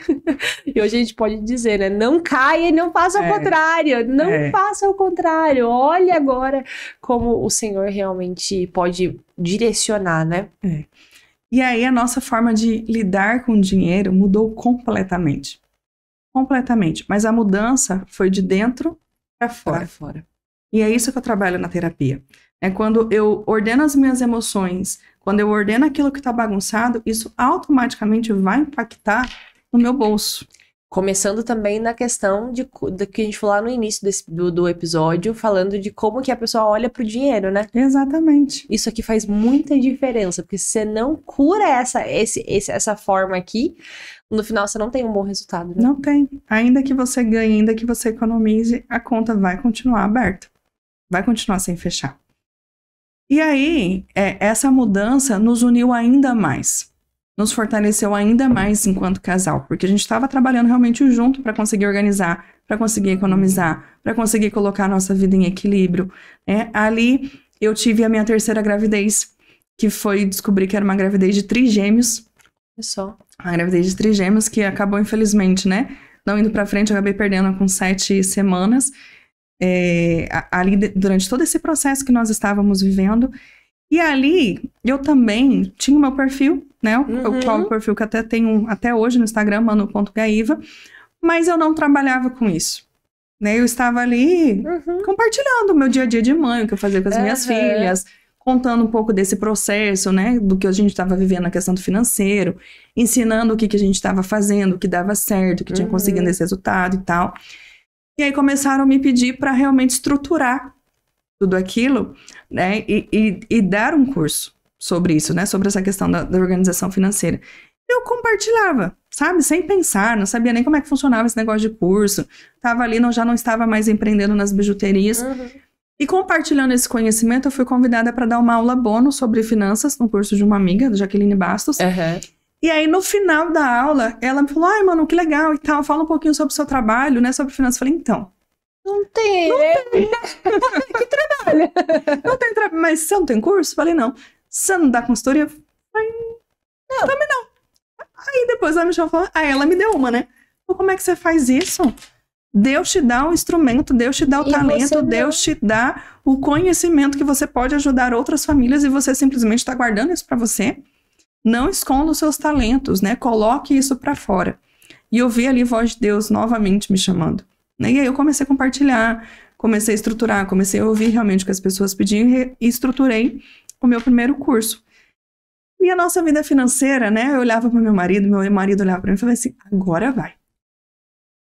e hoje a gente pode dizer, né? Não caia e não faça o contrário, não faça o contrário. Olha agora como o Senhor realmente pode direcionar, né? E aí a nossa forma de lidar com o dinheiro mudou completamente. Completamente. Mas a mudança foi de dentro para fora. E é isso que eu trabalho na terapia. É quando eu ordeno as minhas emoções, quando eu ordeno aquilo que está bagunçado, isso automaticamente vai impactar no meu bolso. Começando também na questão de que a gente falou lá no início do episódio, falando de como que a pessoa olha pro dinheiro, né? Exatamente. Isso aqui faz muita diferença, porque se você não cura essa forma aqui, no final você não tem um bom resultado, né? Não tem. Ainda que você ganhe, ainda que você economize, a conta vai continuar aberta. Vai continuar sem fechar. E aí, essa mudança nos uniu ainda mais. Nos fortaleceu ainda mais enquanto casal. Porque a gente estava trabalhando realmente junto para conseguir organizar, para conseguir economizar, para conseguir colocar a nossa vida em equilíbrio. Ali, eu tive a minha 3ª gravidez, que foi descobrir que era uma gravidez de trigêmeos. É só. Uma gravidez de trigêmeos que acabou, infelizmente, né? Não indo para frente, eu acabei perdendo com 7 semanas. Ali durante todo esse processo que nós estávamos vivendo. E ali eu também tinha o meu perfil, né? O perfil que até tenho até hoje no Instagram, manu.gaiva, mas eu não trabalhava com isso. Né? Eu estava ali compartilhando o meu dia a dia de mãe, o que eu fazia com as minhas filhas, contando um pouco desse processo, né? Do que a gente estava vivendo na questão do financeiro, ensinando o que a gente estava fazendo, o que dava certo, o que tinha conseguido esse resultado e tal. E aí começaram a me pedir para realmente estruturar tudo aquilo, né? E dar um curso sobre isso, né? Sobre essa questão da organização financeira. Eu compartilhava, sabe? Sem pensar, não sabia nem como é que funcionava esse negócio de curso. Tava ali, já não estava mais empreendendo nas bijuterias. E compartilhando esse conhecimento, eu fui convidada para dar uma aula bônus sobre finanças no curso de uma amiga, Jaqueline Bastos. E aí, no final da aula, ela me falou, ai, mano, que legal e tal, fala um pouquinho sobre o seu trabalho, né, sobre finanças. Eu falei, então... Não tem. Que trabalho. Não tem trabalho, mas você não tem curso? Eu falei, não. Você não dá consultoria? Eu falei, não, também não. Aí depois ela me chamou e falou, aí ela me deu uma, né? Como é que você faz isso? Deus te dá o instrumento, Deus te dá o talento, Deus te dá o conhecimento que você pode ajudar outras famílias e você simplesmente está guardando isso para você. Não esconda os seus talentos, né? Coloque isso para fora. E eu vi ali a voz de Deus novamente me chamando. E aí eu comecei a compartilhar, comecei a estruturar, comecei a ouvir realmente o que as pessoas pediam e estruturei o meu primeiro curso. E a nossa vida financeira, né? Eu olhava para meu marido olhava para mim e falava assim, agora vai.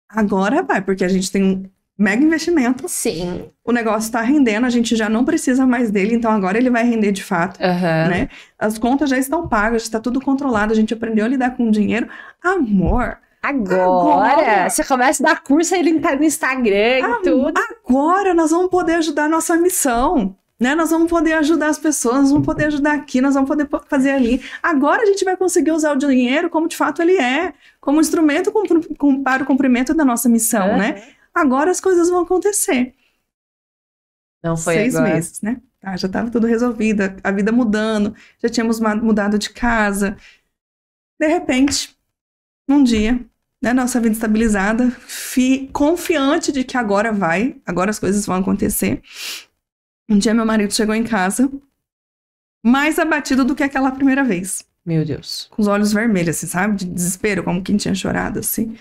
Agora vai, porque a gente tem um mega investimento. Sim. O negócio está rendendo, a gente já não precisa mais dele, então agora ele vai render de fato, né? As contas já estão pagas, está tudo controlado, a gente aprendeu a lidar com o dinheiro. Amor... Agora você começa a dar curso aí no Instagram e tudo. Agora nós vamos poder ajudar a nossa missão, né? Nós vamos poder ajudar as pessoas, nós vamos poder ajudar aqui, nós vamos poder fazer ali. Agora a gente vai conseguir usar o dinheiro como de fato ele é, como instrumento para o cumprimento da nossa missão, né? Agora as coisas vão acontecer. Não foi 6 agora. meses, né? Já estava tudo resolvido, a vida mudando, já tínhamos mudado de casa. De repente, um dia, né, nossa vida estabilizada, confiante de que agora as coisas vão acontecer. Um dia meu marido chegou em casa, mais abatido do que aquela primeira vez. Meu Deus. Com os olhos vermelhos, assim, sabe? De desespero, como quem tinha chorado, assim.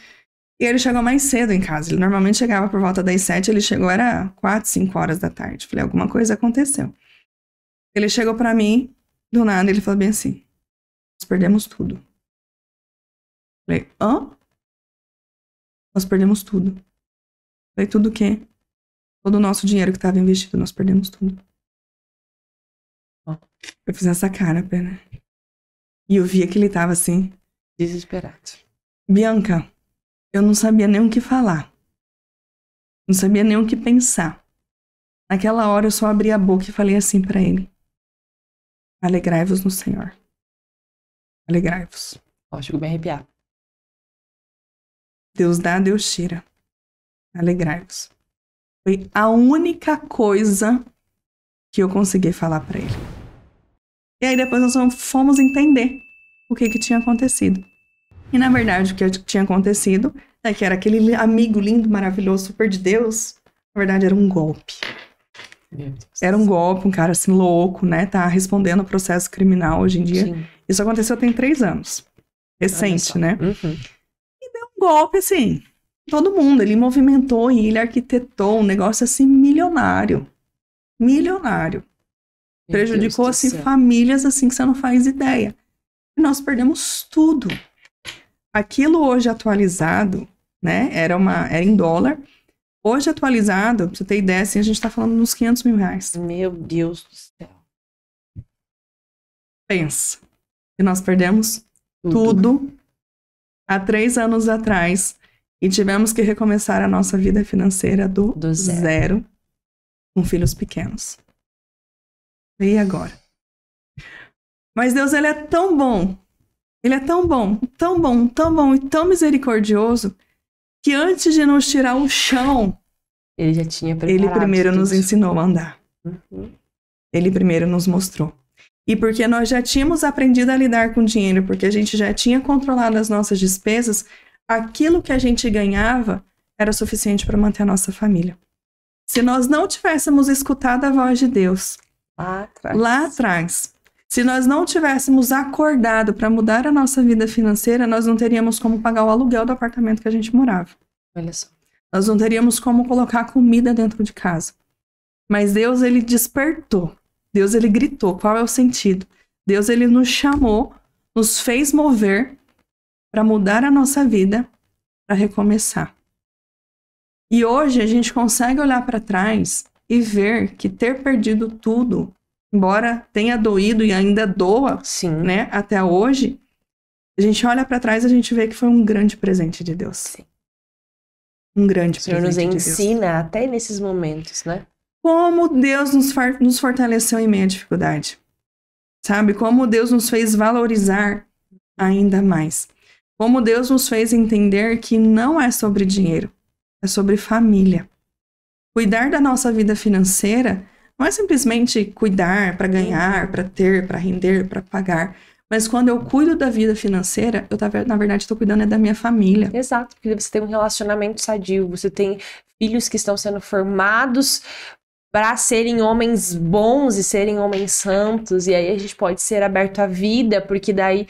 E ele chegou mais cedo em casa. Ele normalmente chegava por volta das 7, ele chegou, era 4, 5 horas da tarde. Falei, alguma coisa aconteceu. Ele chegou pra mim, do nada, ele falou bem assim, nós perdemos tudo. Falei, hã? Nós perdemos tudo. Falei, tudo o quê? Todo o nosso dinheiro que estava investido, nós perdemos tudo. Eu fiz essa cara, pera. E eu via que ele tava assim. Desesperado. Bianca, eu não sabia nem o que falar. Não sabia nem o que pensar. Naquela hora eu só abri a boca e falei assim pra ele. Alegrai-vos no Senhor. Alegrai-vos. Ó, chegou bem arrepiado. Deus dá, Deus tira. Alegrai-vos. Foi a única coisa que eu consegui falar pra ele. E aí depois nós fomos entender o que tinha acontecido. E na verdade o que tinha acontecido é que era aquele amigo lindo, maravilhoso, super de Deus. Na verdade era um golpe. Meu Deus. Era um golpe, um cara assim louco, né? Tá respondendo a processo criminal hoje em dia. Sim. Isso aconteceu tem 3 anos. Recente, né? Uhum. Um golpe, assim, todo mundo. Ele movimentou e ele arquitetou um negócio, assim, milionário. Milionário. Meu Prejudicou, Deus do assim, céu. famílias, assim, que você não faz ideia. E nós perdemos tudo. Aquilo hoje atualizado, né, era em dólar. Hoje atualizado, pra você ter ideia, assim, a gente tá falando uns 500 mil reais. Meu Deus do céu. Pensa. E nós perdemos tudo há 3 anos atrás e tivemos que recomeçar a nossa vida financeira do zero com filhos pequenos. E agora? Mas Deus, ele é tão bom. Ele é tão bom, tão bom, tão bom e tão misericordioso que antes de nos tirar o chão, ele já tinha preparado ele primeiro tudo. nos ensinou a andar. Uhum. Ele primeiro nos mostrou. E porque nós já tínhamos aprendido a lidar com dinheiro, porque a gente já tinha controlado as nossas despesas, aquilo que a gente ganhava era suficiente para manter a nossa família. Se nós não tivéssemos escutado a voz de Deus lá atrás, se nós não tivéssemos acordado para mudar a nossa vida financeira, nós não teríamos como pagar o aluguel do apartamento que a gente morava. Olha só. Nós não teríamos como colocar comida dentro de casa. Mas Deus, ele despertou. Deus, ele gritou. Qual é o sentido? Deus, ele nos chamou, nos fez mover para mudar a nossa vida, para recomeçar. E hoje a gente consegue olhar para trás e ver que ter perdido tudo, embora tenha doído e ainda doa, Sim. né, até hoje, a gente olha para trás e a gente vê que foi um grande presente de Deus. Sim. Um grande O Senhor presente nos de Deus. ensina até nesses momentos, né? como Deus nos fortaleceu em meio à dificuldade. Sabe? Como Deus nos fez valorizar ainda mais. Como Deus nos fez entender que não é sobre dinheiro, é sobre família. Cuidar da nossa vida financeira não é simplesmente cuidar para ganhar, para ter, para render, para pagar. Mas quando eu cuido da vida financeira, na verdade, estou cuidando da minha família. Exato, porque você tem um relacionamento sadio, você tem filhos que estão sendo formados para serem homens bons e serem homens santos, e aí a gente pode ser aberto à vida, porque daí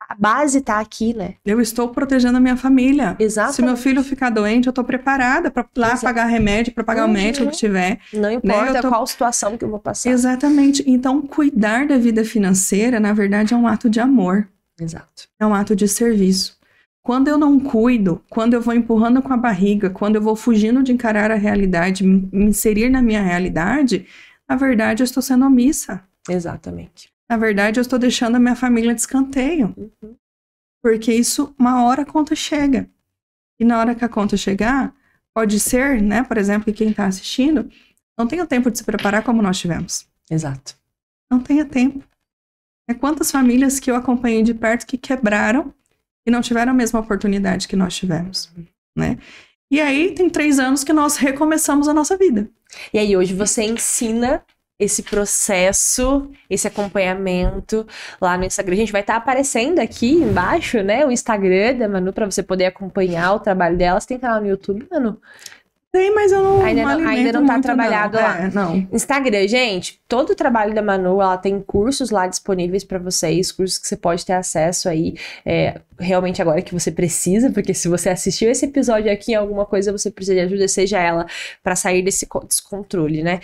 a base tá aqui, né? Eu estou protegendo a minha família. Exatamente. Se meu filho ficar doente, eu estou preparada para lá pagar remédio, para pagar o médico que tiver. Não importa qual situação que eu vou passar. Exatamente. Então, cuidar da vida financeira, na verdade, é um ato de amor. Exato. É um ato de serviço. Quando eu não cuido, quando eu vou empurrando com a barriga, quando eu vou fugindo de encarar a realidade, me inserir na minha realidade, na verdade, eu estou sendo omissa. Exatamente. Na verdade, eu estou deixando a minha família de escanteio. Porque isso, uma hora a conta chega. E na hora que a conta chegar, pode ser, né, por exemplo, que quem está assistindo não tenha tempo de se preparar como nós tivemos. Exato. Não tenha tempo. Quantas famílias que eu acompanhei de perto que quebraram e não tiveram a mesma oportunidade que nós tivemos, né? E aí, tem 3 anos que nós recomeçamos a nossa vida. E aí, hoje você ensina esse processo, esse acompanhamento lá no Instagram. A gente vai estar aparecendo aqui embaixo, né? O Instagram da Manu, para você poder acompanhar o trabalho dela. Você tem canal no YouTube, Manu? Tem, mas eu não ainda não tá trabalhado não. lá. Não. Instagram, gente, todo o trabalho da Manu, ela tem cursos lá disponíveis para vocês, cursos que você pode ter acesso aí, realmente agora que você precisa, porque se você assistiu esse episódio aqui em alguma coisa, você precisa de ajuda, seja ela para sair desse descontrole, né?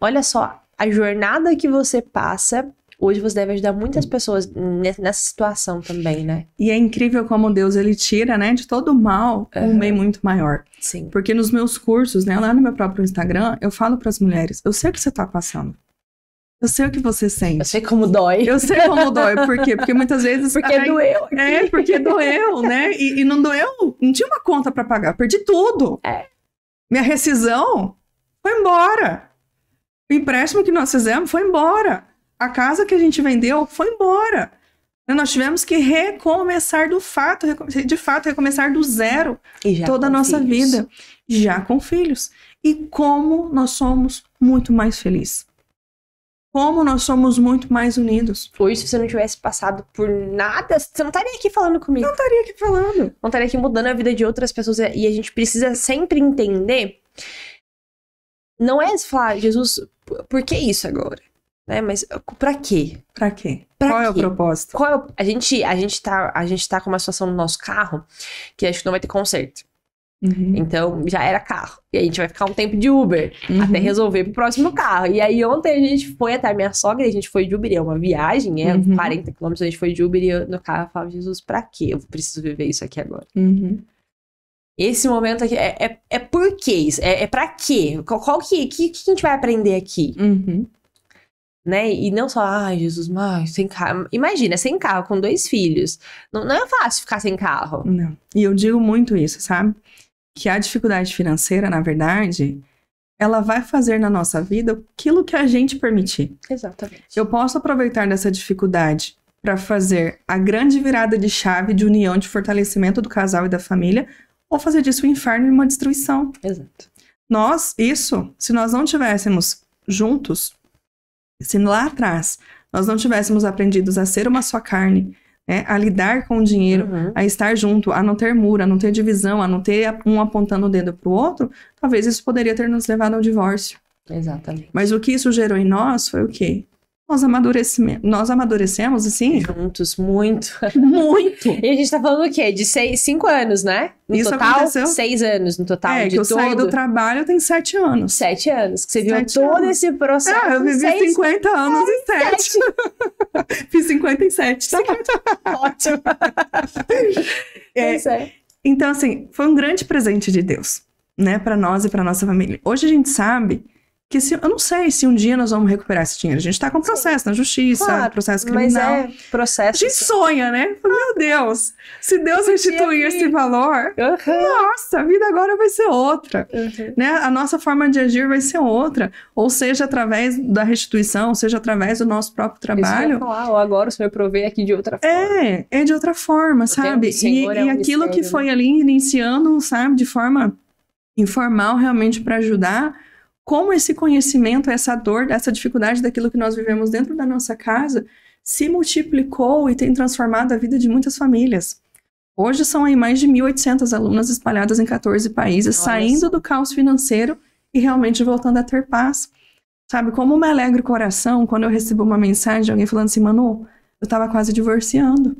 Olha só, a jornada que você passa, hoje você deve ajudar muitas pessoas nessa situação também, né? E é incrível como Deus, ele tira, né, de todo o mal um bem muito maior. Sim. Porque nos meus cursos, né, lá no meu próprio Instagram, eu falo para as mulheres, eu sei o que você tá passando. Eu sei o que você sente. Eu sei como dói. Eu sei como dói. Por quê? Porque muitas vezes... Porque doeu aqui. Porque doeu, né? E não doeu, não tinha uma conta para pagar. Eu perdi tudo. Minha rescisão foi embora. O empréstimo que nós fizemos foi embora. A casa que a gente vendeu foi embora. Nós tivemos que recomeçar recomeçar do zero toda a nossa vida. Já com filhos. E como nós somos muito mais felizes. Como nós somos muito mais unidos. Hoje, se você não tivesse passado por nada, você não estaria aqui falando comigo. Não estaria aqui falando. Não estaria aqui mudando a vida de outras pessoas. E a gente precisa sempre entender. Não é falar, Jesus, por que isso agora? Né? Mas pra quê? Pra quê? Qual é o propósito? A gente tá com uma situação no nosso carro que acho que não vai ter conserto. Então, já era carro. E aí a gente vai ficar um tempo de Uber até resolver pro próximo carro. E aí ontem a gente foi até a minha sogra e a gente foi de Uber. É uma viagem, 40 quilômetros, a gente foi de Uber e eu, no carro eu falava, Jesus, pra quê? Eu preciso viver isso aqui agora. Esse momento aqui é por quê isso? É pra quê? Qual que a gente vai aprender aqui? Né? E não só, Jesus, mas sem carro. Imagina, sem carro, com 2 filhos. Não é fácil ficar sem carro. Não. E eu digo muito isso, sabe? Que a dificuldade financeira, na verdade, ela vai fazer na nossa vida aquilo que a gente permitir. Exatamente. Eu posso aproveitar dessa dificuldade para fazer a grande virada de chave de união, de fortalecimento do casal e da família, ou fazer disso um inferno e uma destruição. Exato. Se nós não tivéssemos juntos, se lá atrás nós não tivéssemos aprendido a ser uma só carne, né, a lidar com o dinheiro, a estar junto, a não ter muro, a não ter divisão, a não ter um apontando o dedo para o outro, talvez isso poderia ter nos levado ao divórcio. Exatamente. Mas o que isso gerou em nós foi o quê? Nós amadurecemos, assim... Juntos, muito. Muito! E a gente tá falando o quê? De 5 anos, né? No isso total, aconteceu? 6 anos no total. Que eu saí do trabalho tem 7 anos. 7 anos. Que você viu todo esse processo. Eu vivi 50 anos e 7. Fiz 57. Ótimo. Então, assim, foi um grande presente de Deus, né? Pra nós e pra nossa família. Hoje a gente sabe que eu não sei se um dia nós vamos recuperar esse dinheiro. A gente tá com processo na justiça, Claro, processo criminal. Mas é processo. A gente sonha, né? Meu Deus, se Deus restituir esse valor, nossa, a vida agora vai ser outra. Né? A nossa forma de agir vai ser outra. Ou seja, através da restituição, seja através do nosso próprio trabalho. Ou agora o Senhor provê aqui de outra forma. É de outra forma, sabe? E aquilo que foi ali iniciando, sabe, de forma informal, realmente para ajudar, como esse conhecimento, essa dor, essa dificuldade daquilo que nós vivemos dentro da nossa casa se multiplicou e tem transformado a vida de muitas famílias. Hoje são aí mais de 1.800 alunas espalhadas em 14 países, saindo do caos financeiro e realmente voltando a ter paz. Sabe, como me alegra o coração quando eu recebo uma mensagem de alguém falando assim, Manu, eu tava quase divorciando.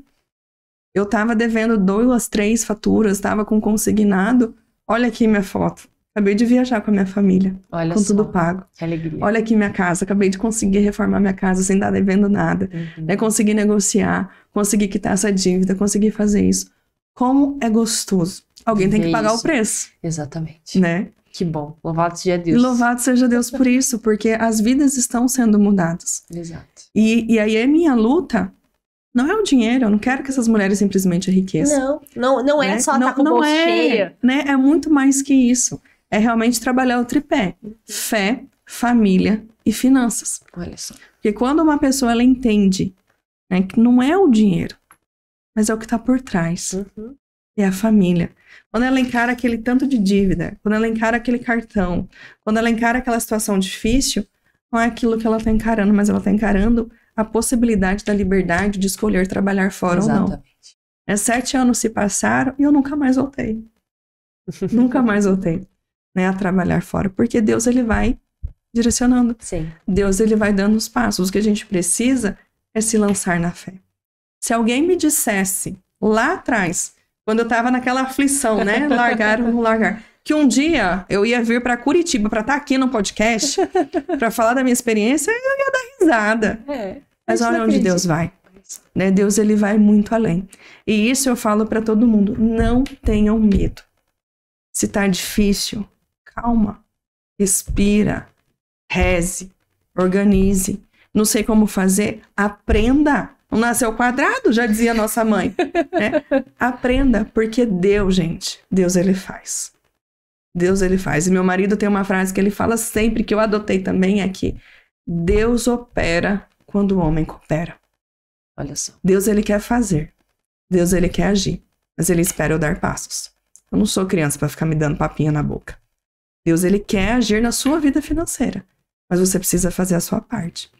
Eu tava devendo 2, 3 faturas, tava com consignado. Olha aqui minha foto. Acabei de viajar com a minha família, Olha com só, tudo pago. Que alegria. Olha aqui minha casa, acabei de conseguir reformar minha casa sem estar devendo nada. Né? Consegui negociar, consegui quitar essa dívida, consegui fazer isso. Como é gostoso. Alguém tem que pagar o preço. Exatamente. Né? Que bom. Louvado seja Deus. Louvado seja Deus por isso, porque as vidas estão sendo mudadas. Exato. E aí a minha luta não é o dinheiro, eu não quero que essas mulheres simplesmente enriqueçam. Não é só estar com o bolso cheio. Né? É muito mais que isso. É realmente trabalhar o tripé. Fé, família e finanças. Olha só. Porque quando uma pessoa ela entende, né, que não é o dinheiro, mas é o que está por trás. É a família. Quando ela encara aquele tanto de dívida, quando ela encara aquele cartão, quando ela encara aquela situação difícil, não é aquilo que ela está encarando, mas ela está encarando a possibilidade da liberdade de escolher trabalhar fora ou não. 7 anos se passaram e eu nunca mais voltei. Nunca mais voltei, né, a trabalhar fora. Porque Deus, ele vai direcionando. Sim. Deus, ele vai dando os passos. O que a gente precisa é se lançar na fé. Se alguém me dissesse lá atrás, quando eu tava naquela aflição, né, largar ou não largar, que um dia eu ia vir para Curitiba para estar aqui no podcast, para falar da minha experiência, eu ia dar risada. Mas olha onde Deus vai. Né? Deus, ele vai muito além. E isso eu falo para todo mundo. Não tenham medo. Se tá difícil, calma. Respira. Reze. Organize. Não sei como fazer? Aprenda. Não nasceu quadrado, já dizia nossa mãe. Né? Aprenda, porque Deus, gente, Deus, ele faz. Deus, ele faz. E meu marido tem uma frase que ele fala sempre, que eu adotei também, é que Deus opera quando o homem coopera. Olha só. Deus, ele quer fazer. Deus, ele quer agir. Mas ele espera eu dar passos. Eu não sou criança para ficar me dando papinha na boca. Deus, ele quer agir na sua vida financeira. Mas você precisa fazer a sua parte.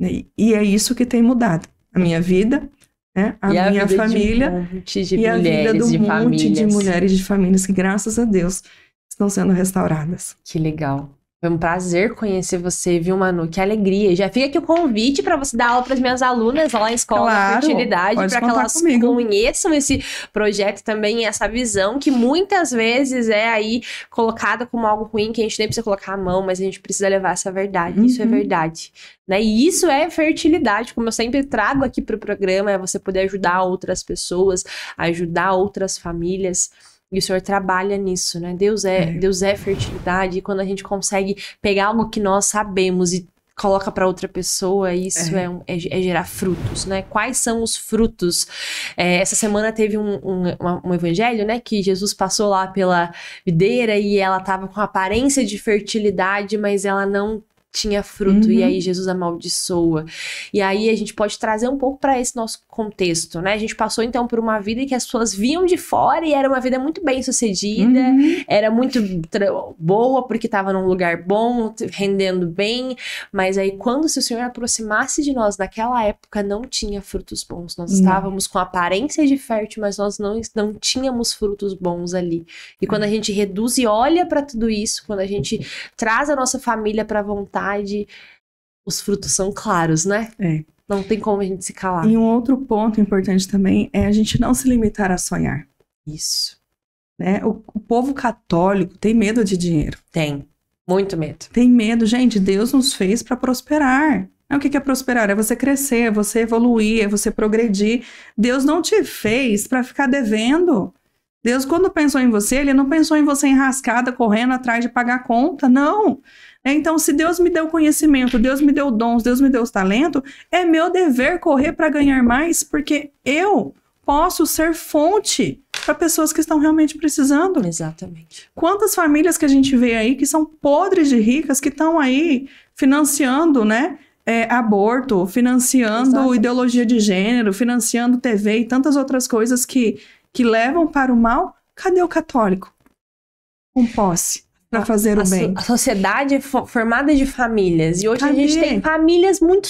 E é isso que tem mudado. A minha vida, né? A minha família. E a vida do monte de mulheres de famílias que, graças a Deus, estão sendo restauradas. Que legal. Foi um prazer conhecer você, viu, Manu? Que alegria. Já fica aqui o convite para você dar aula para as minhas alunas lá na Escola da Fertilidade, para que elas conheçam esse projeto também, essa visão que muitas vezes é aí colocada como algo ruim, que a gente nem precisa colocar a mão, mas a gente precisa levar essa verdade. Isso é verdade. Né? E isso é fertilidade, como eu sempre trago aqui para o programa, é você poder ajudar outras pessoas, ajudar outras famílias. E o Senhor trabalha nisso, né? Deus é fertilidade. E quando a gente consegue pegar algo que nós sabemos e coloca para outra pessoa, isso é gerar frutos, né? Quais são os frutos? Essa semana teve um evangelho, né? Que Jesus passou lá pela videira e ela tava com aparência de fertilidade, mas ela não tinha fruto, e aí Jesus amaldiçoa. E aí a gente pode trazer um pouco para esse nosso contexto, né? A gente passou então por uma vida que as pessoas viam de fora e era uma vida muito bem sucedida, era muito boa porque estava num lugar bom, rendendo bem, mas aí quando se o Senhor aproximasse de nós naquela época não tinha frutos bons. Nós estávamos com aparência de fértil, mas nós não tínhamos frutos bons ali. E quando a gente reduz e olha para tudo isso, quando a gente traz a nossa família para a vontade, os frutos são claros, né? Não tem como a gente se calar. E um outro ponto importante também é a gente não se limitar a sonhar. Isso. Né? O povo católico tem medo de dinheiro. Tem. Muito medo. Tem medo. Gente, Deus nos fez para prosperar. O que é prosperar? É você crescer, é você evoluir, é você progredir. Deus não te fez para ficar devendo. Deus, quando pensou em você, ele não pensou em você enrascada, correndo atrás de pagar conta, não. Então, se Deus me deu conhecimento, Deus me deu dons, Deus me deu talento, é meu dever correr para ganhar mais, porque eu posso ser fonte para pessoas que estão realmente precisando. Exatamente. Quantas famílias que a gente vê aí que são podres de ricas, que estão aí financiando, né? Aborto, financiando ideologia de gênero, financiando TV e tantas outras coisas que levam para o mal. Cadê o católico? Com posse. Para fazer o bem. A sociedade é formada de famílias. E hoje a gente tem famílias muito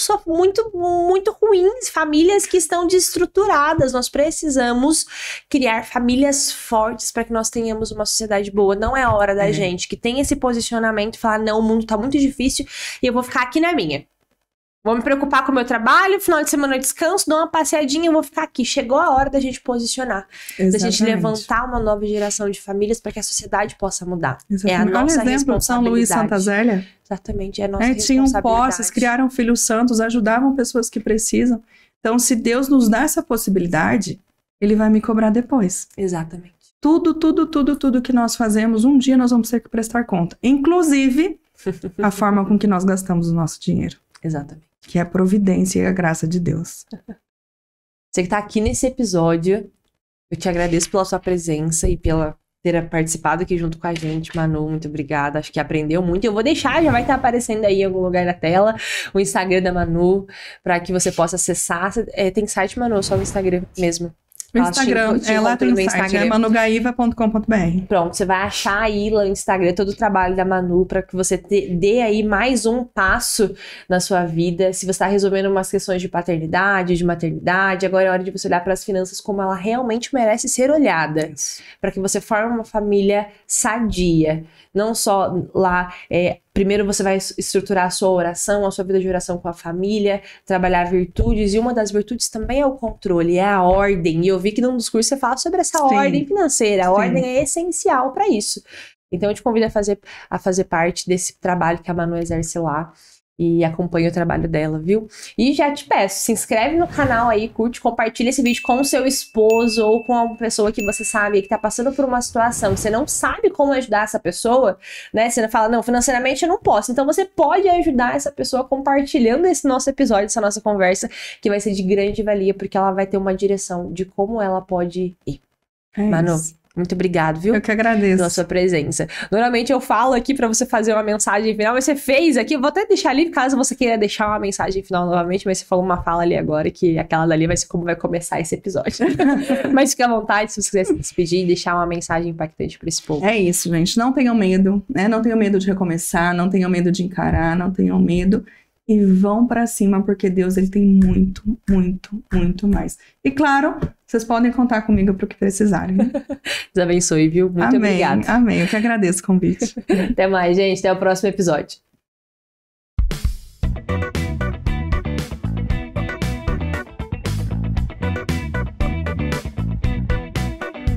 ruins, famílias que estão desestruturadas. Nós precisamos criar famílias fortes para que nós tenhamos uma sociedade boa. Não é a hora da gente que tem esse posicionamento e falar, não, o mundo tá muito difícil e eu vou ficar aqui na minha. Vou me preocupar com o meu trabalho, final de semana eu descanso, dou uma passeadinha, eu vou ficar aqui. Chegou a hora da gente posicionar, da gente levantar uma nova geração de famílias para que a sociedade possa mudar. Exatamente. É a nossa Olha o exemplo de São Luís Santa Zélia. Exatamente, é a nossa responsabilidade. Tinham posses, criaram filhos santos, ajudavam pessoas que precisam. Então, se Deus nos dá essa possibilidade, Ele vai me cobrar depois. Exatamente. Tudo que nós fazemos, um dia nós vamos ter que prestar conta. Inclusive, a forma com que nós gastamos o nosso dinheiro. Exatamente. Que é a providência e a graça de Deus. Você que tá aqui nesse episódio, eu te agradeço pela sua presença e pela ter participado aqui junto com a gente, Manu, muito obrigada, acho que aprendeu muito. Eu vou deixar, já vai estar aparecendo aí em algum lugar na tela, o Instagram da Manu, para que você possa acessar. Tem site, Manu, só o Instagram mesmo? O Instagram, lá tem o site, é manugaiva.com.br. Pronto, você vai achar aí lá no Instagram todo o trabalho da Manu para que você dê aí mais um passo na sua vida. Se você está resolvendo umas questões de paternidade, de maternidade, agora é hora de você olhar para as finanças como ela realmente merece ser olhada. Para que você forme uma família sadia. Não só lá, primeiro você vai estruturar a sua oração, a sua vida de oração com a família, trabalhar virtudes, e uma das virtudes também é o controle, é a ordem. E eu vi que num dos cursos você fala sobre essa ordem financeira. A ordem é essencial para isso. Então eu te convido a fazer parte desse trabalho que a Manu exerce lá. E acompanha o trabalho dela, viu? E já te peço, se inscreve no canal aí, curte, compartilha esse vídeo com o seu esposo ou com alguma pessoa que você sabe que tá passando por uma situação, você não sabe como ajudar essa pessoa, né? Você não fala, não, financeiramente eu não posso. Então você pode ajudar essa pessoa compartilhando esse nosso episódio, essa nossa conversa, que vai ser de grande valia, porque ela vai ter uma direção de como ela pode ir. Manu, muito obrigado, viu? Eu que agradeço. Pela sua presença. Normalmente eu falo aqui pra você fazer uma mensagem final, mas você fez aqui. Eu vou até deixar ali, caso você queira deixar uma mensagem final novamente, mas você falou uma fala ali agora, que aquela dali vai ser como vai começar esse episódio. Mas fique à vontade, se você quiser se despedir e deixar uma mensagem impactante pra esse povo. É isso, gente. Não tenham medo, né? Não tenham medo de recomeçar, não tenham medo de encarar, não tenham medo. E vão pra cima, porque Deus, ele tem muito, muito, muito mais. E claro, vocês podem contar comigo pro que precisarem. Deus abençoe, viu? Muito obrigada. Amém. Eu que agradeço o convite. Até mais, gente. Até o próximo episódio.